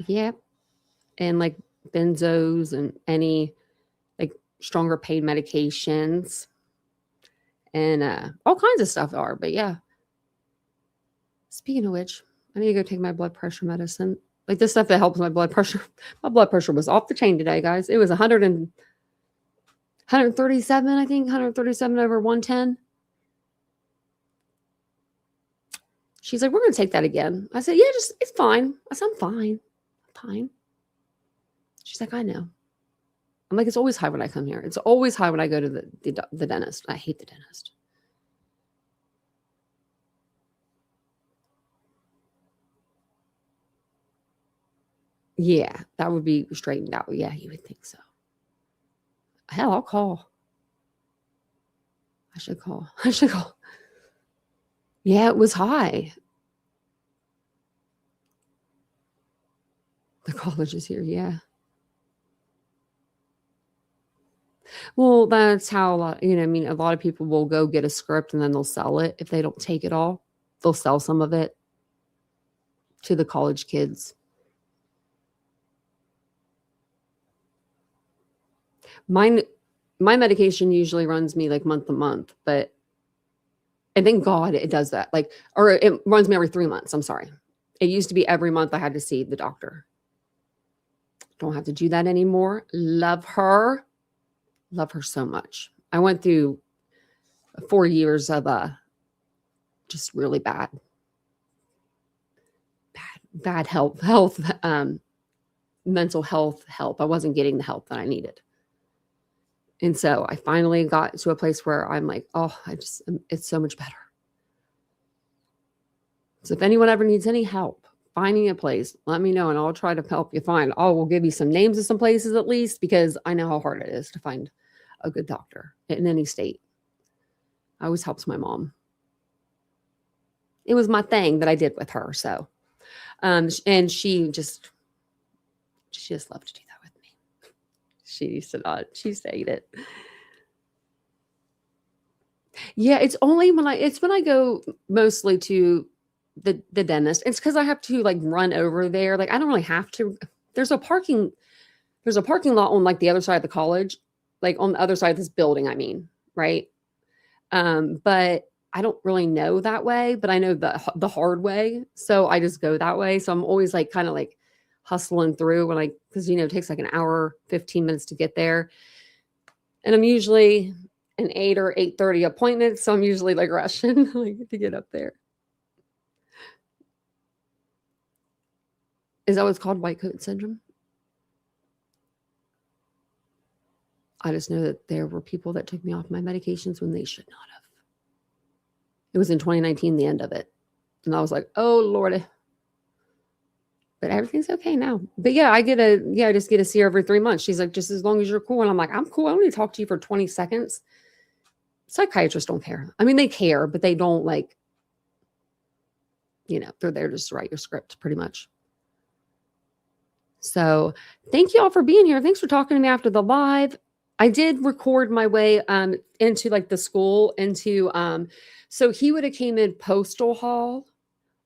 Yeah. And like benzos and any like stronger pain medications and all kinds of stuff are. But yeah. Speaking of which, I need to go take my blood pressure medicine. Like this stuff that helps my blood pressure. My blood pressure was off the chain today, guys. It was 137, I think, 137 over 110. She's like, we're going to take that again. I said, yeah, it's fine. I said, I'm fine. Fine. She's like, I know. I'm like, it's always high when I come here. It's always high when I go to the dentist. I hate the dentist. Yeah, that would be straightened out. Yeah, you would think so. Hell, I'll call. I should call. I should call. Yeah, it was high. The college is here, yeah. Well, that's how a lot, I mean, a lot of people will go get a script and then they'll sell it. If they don't take it all, they'll sell some of it to the college kids. My medication usually runs me like month to month, but and thank God it does that. Like, or it runs me every 3 months. I'm sorry. It used to be every month I had to see the doctor. Don't have to do that anymore. Love her. Love her so much. I went through 4 years of just really bad health, mental health help. I wasn't getting the help that I needed. And so I finally got to a place where I'm like, oh, it's so much better. So if anyone ever needs any help finding a place, let me know and I'll try to help you find. We'll give you some names of some places at least, because I know how hard it is to find a good doctor in any state. I always helps my mom. It was my thing that I did with her. So, and she just loved to do that with me. She used to not. She said it. Yeah, it's only when I go mostly to the dentist. It's because I have to like run over there. Like I don't really have to. There's a parking lot on like the other side of the college, like on the other side of this building. I mean, right? But I don't really know that way. But I know the hard way, so I just go that way. So I'm always like kind of like hustling through because it takes like an hour, 15 minutes to get there, and I'm usually an 8 or 8:30 appointment, so I'm usually like rushing like to get up there. Is that what's called white coat syndrome? I just know that there were people that took me off my medications when they should not have. It was in 2019, the end of it. And I was like, oh, Lordy. But everything's okay now. But yeah, I just get to see her every 3 months. She's like, just as long as you're cool. And I'm like, I'm cool. I only talk to you for 20 seconds. Psychiatrists don't care. I mean, they care, but they don't they're there just to write your script pretty much. So thank you all for being here. Thanks for talking to me after the live. I did record my way into like the school so he would have came in Postal Hall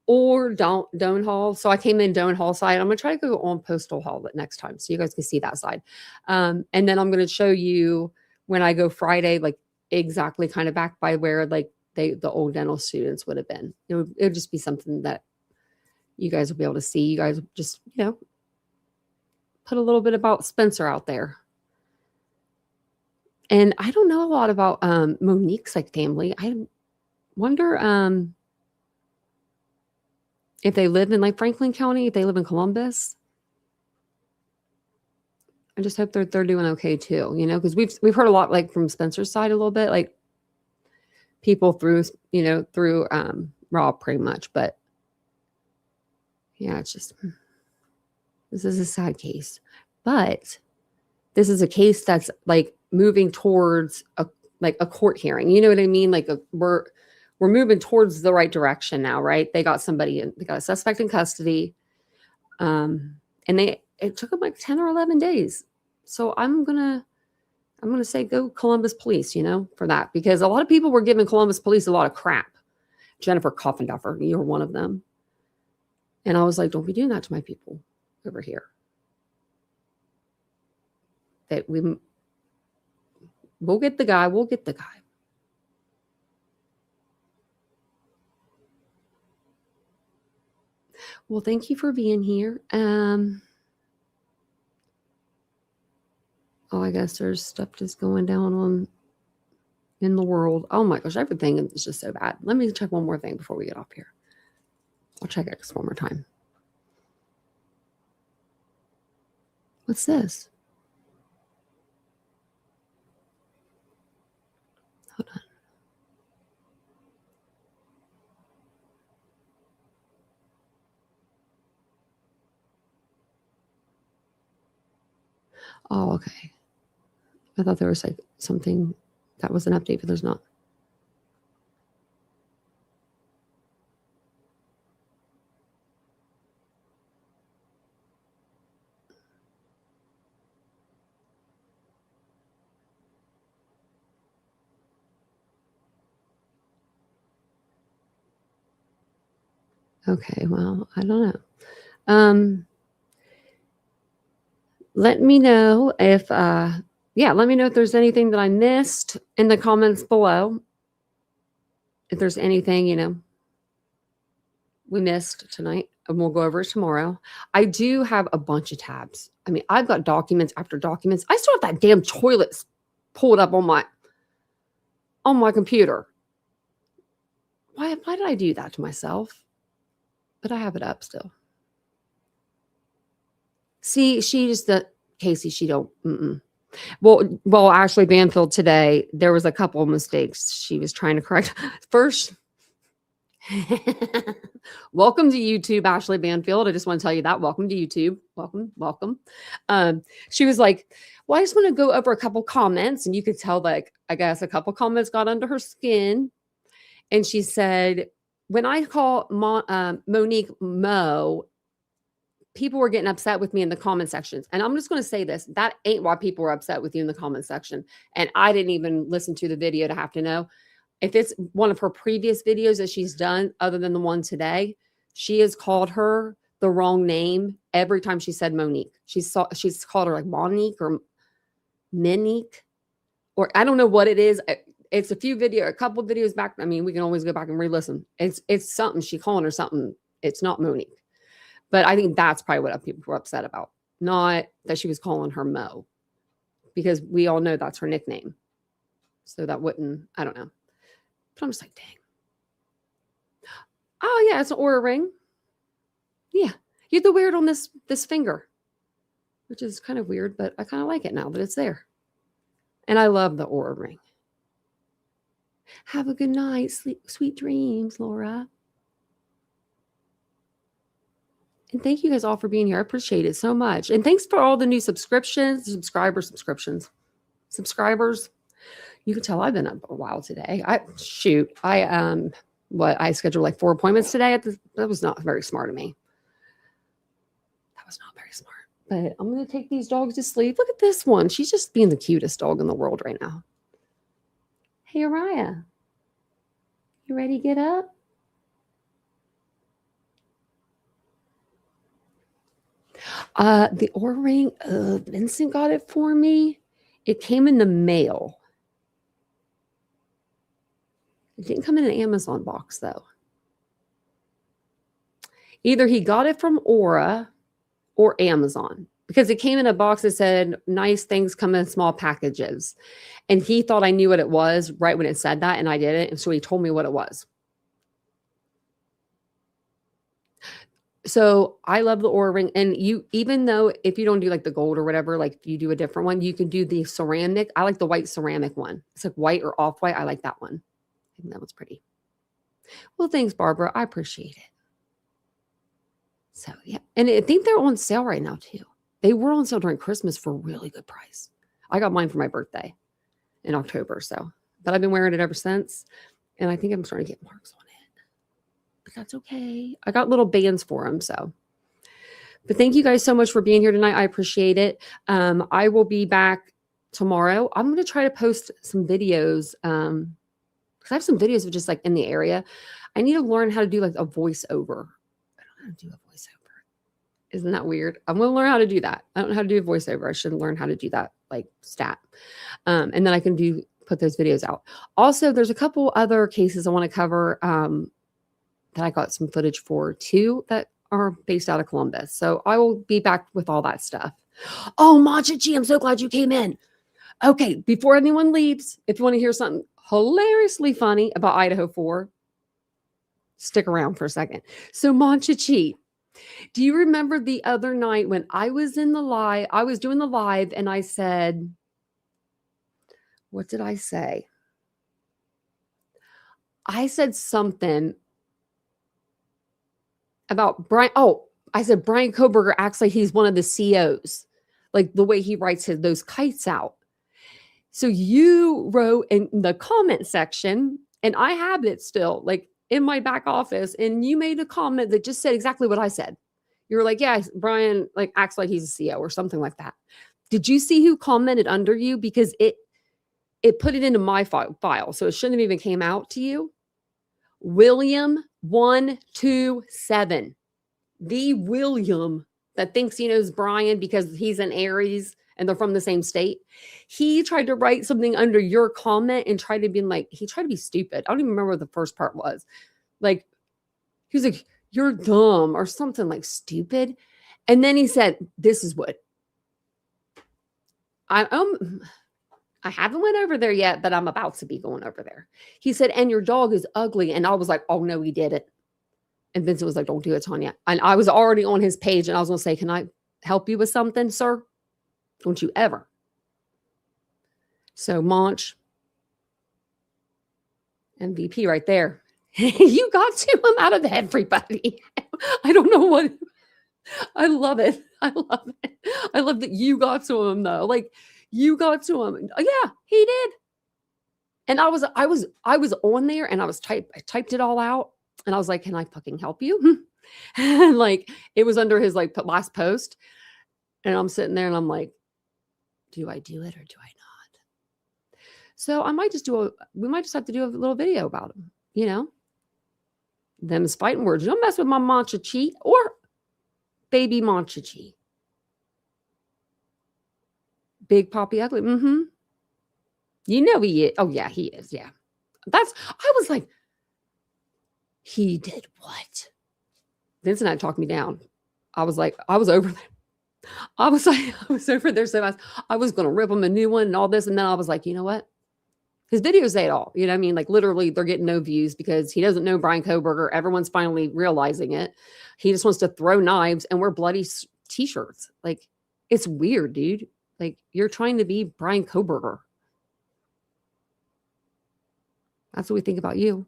or Doan Hall. So I came in Doan Hall side. I'm going to try to go on Postal Hall next time so you guys can see that side. And then I'm going to show you when I go Friday, like exactly kind of back by where like the old dental students would have been. It would just be something that you guys will be able to see. You guys just, put a little bit about Spencer out there. And I don't know a lot about Monique's family. I wonder if they live in Franklin County, if they live in Columbus. I just hope they're doing okay too, because we've heard a lot from Spencer's side a little bit, like people through Rob pretty much, but yeah, it's just this is a sad case, but this is a case that's moving towards a court hearing. You know what I mean? We're moving towards the right direction now, right? They got they got a suspect in custody. And it took them 10 or 11 days. So I'm going to say go Columbus police, for that, because a lot of people were giving Columbus police a lot of crap. Jennifer Coffenduffer, you're one of them. And I was like, don't be doing that to my people over here. That we'll get the guy. We'll get the guy. Well, thank you for being here. I guess there's stuff just going down in the world. Oh my gosh, everything is just so bad. Let me check one more thing before we get off here. I'll check X one more time. What's this? Hold on. Oh, okay. I thought there was like something that was an update, but there's not. Okay, well, I don't know. Let me know if let me know if there's anything that I missed in the comments below. If there's anything, we missed tonight, and we'll go over it tomorrow. I do have a bunch of tabs. I mean, I've got documents after documents. I still have that damn toilet pulled up on my computer. Why did I do that to myself? But I have it up still. See, Casey, she don't. Well, Ashley Banfield today, there was a couple of mistakes she was trying to correct. First, welcome to YouTube, Ashley Banfield. I just want to tell you that. Welcome to YouTube. Welcome. She was like, well, I just want to go over a couple comments. And you could tell, like, I guess a couple comments got under her skin. And she said, when I call Monique Mo, people were getting upset with me in the comment sections. And I'm just going to say this. That ain't why people were upset with you in the comment section. And I didn't even listen to the video to have to know. If it's one of her previous videos that she's done, other than the one today, she has called her the wrong name every time she said Monique. She's called her like Monique or Monique, or I don't know what it is. It's a couple of videos back. I mean, we can always go back and re-listen. It's something. She's calling her something. It's not Monique. But I think that's probably what people were upset about. Not that she was calling her Mo. Because we all know that's her nickname. So that wouldn't, I don't know. But I'm just like, dang. Oh, yeah, it's an Aura ring. Yeah. You have to wear it on this finger. Which is kind of weird, but I kind of like it now that it's there. And I love the Aura ring. Have a good night. Sweet dreams, Laura. And thank you guys all for being here. I appreciate it so much. And thanks for all the new subscriptions. You can tell I've been up a while today. I scheduled like 4 appointments today. That was not very smart of me. That was not very smart. But I'm going to take these dogs to sleep. Look at this one. She's just being the cutest dog in the world right now. Hey, Araya. You ready to get up? The Aura ring, Vincent got it for me. It came in the mail. It didn't come in an Amazon box, though. Either he got it from Aura or Amazon, because it came in a box that said, nice things come in small packages. And he thought I knew what it was right when it said that, and I didn't. And so he told me what it was. So I love the Aura ring. And even though if you don't do like the gold or whatever, like you do a different one, you can do the ceramic. I like the white ceramic one. It's like white or off-white. I like that one. I think that one's pretty. Well, thanks, Barbara. I appreciate it. So, yeah. And I think they're on sale right now, too. They were on sale during Christmas for a really good price. I got mine for my birthday in October. But I've been wearing it ever since. And I think I'm starting to get marks on it. But that's okay. I got little bands for them. But thank you guys so much for being here tonight. I appreciate it. I will be back tomorrow. I'm going to try to post some videos. Because I have some videos of just like in the area. I need to learn how to do like a voiceover. I don't know how to do a voiceover. Isn't that weird? I'm going to learn how to do that. I don't know how to do a voiceover. I should learn how to do that, like stat. And then I can put those videos out. Also, there's a couple other cases I want to cover that I got some footage for too that are based out of Columbus. So I will be back with all that stuff. Oh, MoniqueTepe, I'm so glad you came in. Okay, before anyone leaves, if you want to hear something hilariously funny about Idaho 4, stick around for a second. So MoniqueTepe, do you remember the other night when I was in the live, I was doing the live and I said, what did I say? I said something about Brian. Oh, I said Brian Koberger acts like he's one of the CEOs. like the way he writes those kites out. So you wrote in the comment section, and I have it still, like in my back office, and you made a comment that just said exactly what I said. You were like, yeah, Brian like acts like he's a CO or something like that. Did you see who commented under you? Because it put it into my file, so it shouldn't have even came out to you. William 127, the William that thinks he knows Brian because he's an Aries and they're from the same state. He tried to write something under your comment and tried to be like, he tried to be stupid. I don't even remember what the first part was. Like, he was like, you're dumb or something like stupid. And then he said, this is what I haven't went over there yet, but I'm about to be going over there. He said, and your dog is ugly. And I was like, oh no, he did it. And Vincent was like, don't do it, Tanya. And I was already on his page and I was going to say, can I help you with something, sir? Don't you ever. So Monch, MVP right there. You got to him out of everybody. I don't know what. I love it. I love it. I love that you got to him though. Like you got to him. Yeah, he did. And I was on there and I typed it all out. And I was like, can I fucking help you? And like, it was under his like last post. And I'm sitting there and I'm like, do I do it or do I not? So I might just we might just have to do a little video about him, you know? Them's fighting words. Don't mess with my MoniqueTepe or baby MoniqueTepe. Big Poppy Ugly. Mm-hmm. You know he is. Oh yeah, he is. Yeah. I was like, he did what? Vincent had talked me down. I was like, I was over there. I was over there so fast. I was going to rip him a new one and all this. And then I was like, you know what? His videos say it all. You know what I mean? Like literally they're getting no views because he doesn't know Brian Kohberger. Everyone's finally realizing it. He just wants to throw knives and wear bloody t-shirts. Like it's weird, dude. Like you're trying to be Brian Kohberger. That's what we think about you.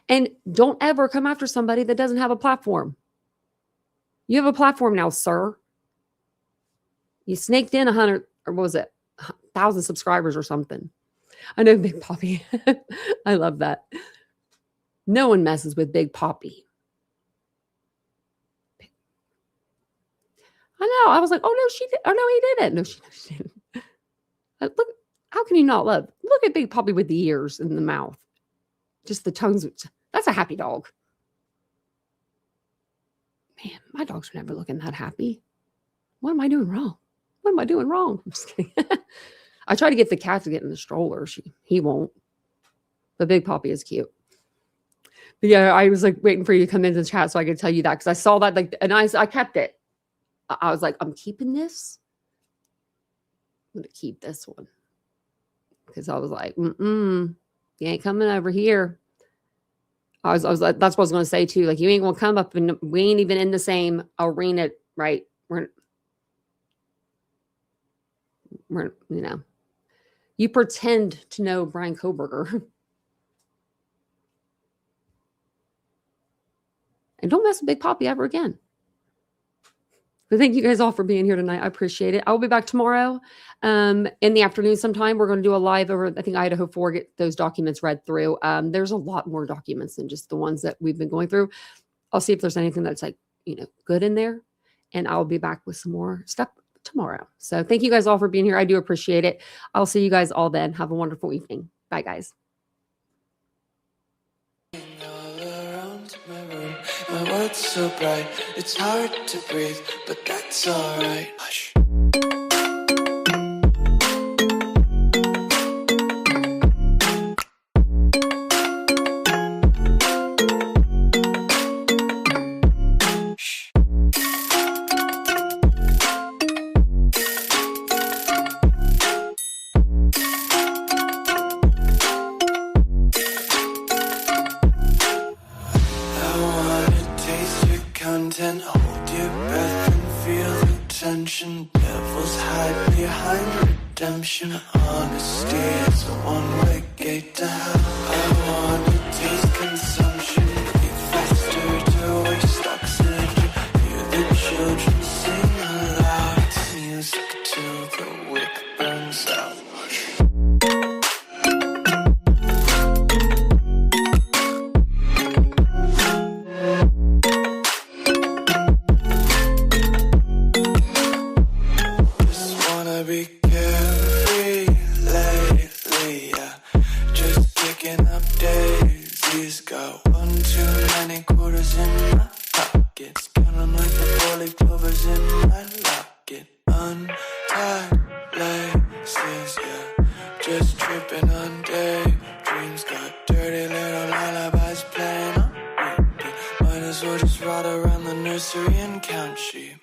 And don't ever come after somebody that doesn't have a platform. You have a platform now, sir. You snaked in 100, or what was it? 1,000 subscribers or something. I know Big Poppy. I love that. No one messes with Big Poppy. I know. I was like, oh no, she did. Oh no, he didn't. No, she didn't. Look, how can you not love? Look at Big Poppy with the ears and the mouth. Just the tongues. That's a happy dog. Man, my dogs are never looking that happy. What am I doing wrong? What am I doing wrong? I'm just kidding. I try to get the cat to get in the stroller. He won't. But Big Poppy is cute. But yeah, I was like waiting for you to come into the chat so I could tell you that because I saw that like, and I kept it. I was like, I'm keeping this. I'm gonna keep this one because I was like, you ain't coming over here. I was like, that's what I was gonna say too. Like, you ain't gonna come up and we ain't even in the same arena, right? We're you know, you pretend to know Brian Kohberger. And don't mess with Big Poppy ever again. But thank you guys all for being here tonight. I appreciate it. I'll be back tomorrow in the afternoon sometime. We're going to do a live over, I think, Idaho 4, get those documents read through. There's a lot more documents than just the ones that we've been going through. I'll see if there's anything that's like, you know, good in there. And I'll be back with some more stuff tomorrow. So thank you guys all for being here. I do appreciate it. I'll see you guys all then. Have a wonderful evening. Bye, guys. My world's so bright, it's hard to breathe, but that's alright. Hush. Hold your breath and feel the tension. Devils hide behind redemption. Honesty is a one-way gate to hell. I wanna taste consumption. Breathe faster to waste oxygen. Hear the children sing aloud. It's music to be carefree lately, yeah. Just kicking up daisies. Got 1 too many quarters in my pockets. Count 'em like the 4-leaf clovers in my locket. Untied laces, yeah. Just tripping on daydreams. Got dirty little lullabies playing on repeat. Might as well just ride around the nursery and count sheep.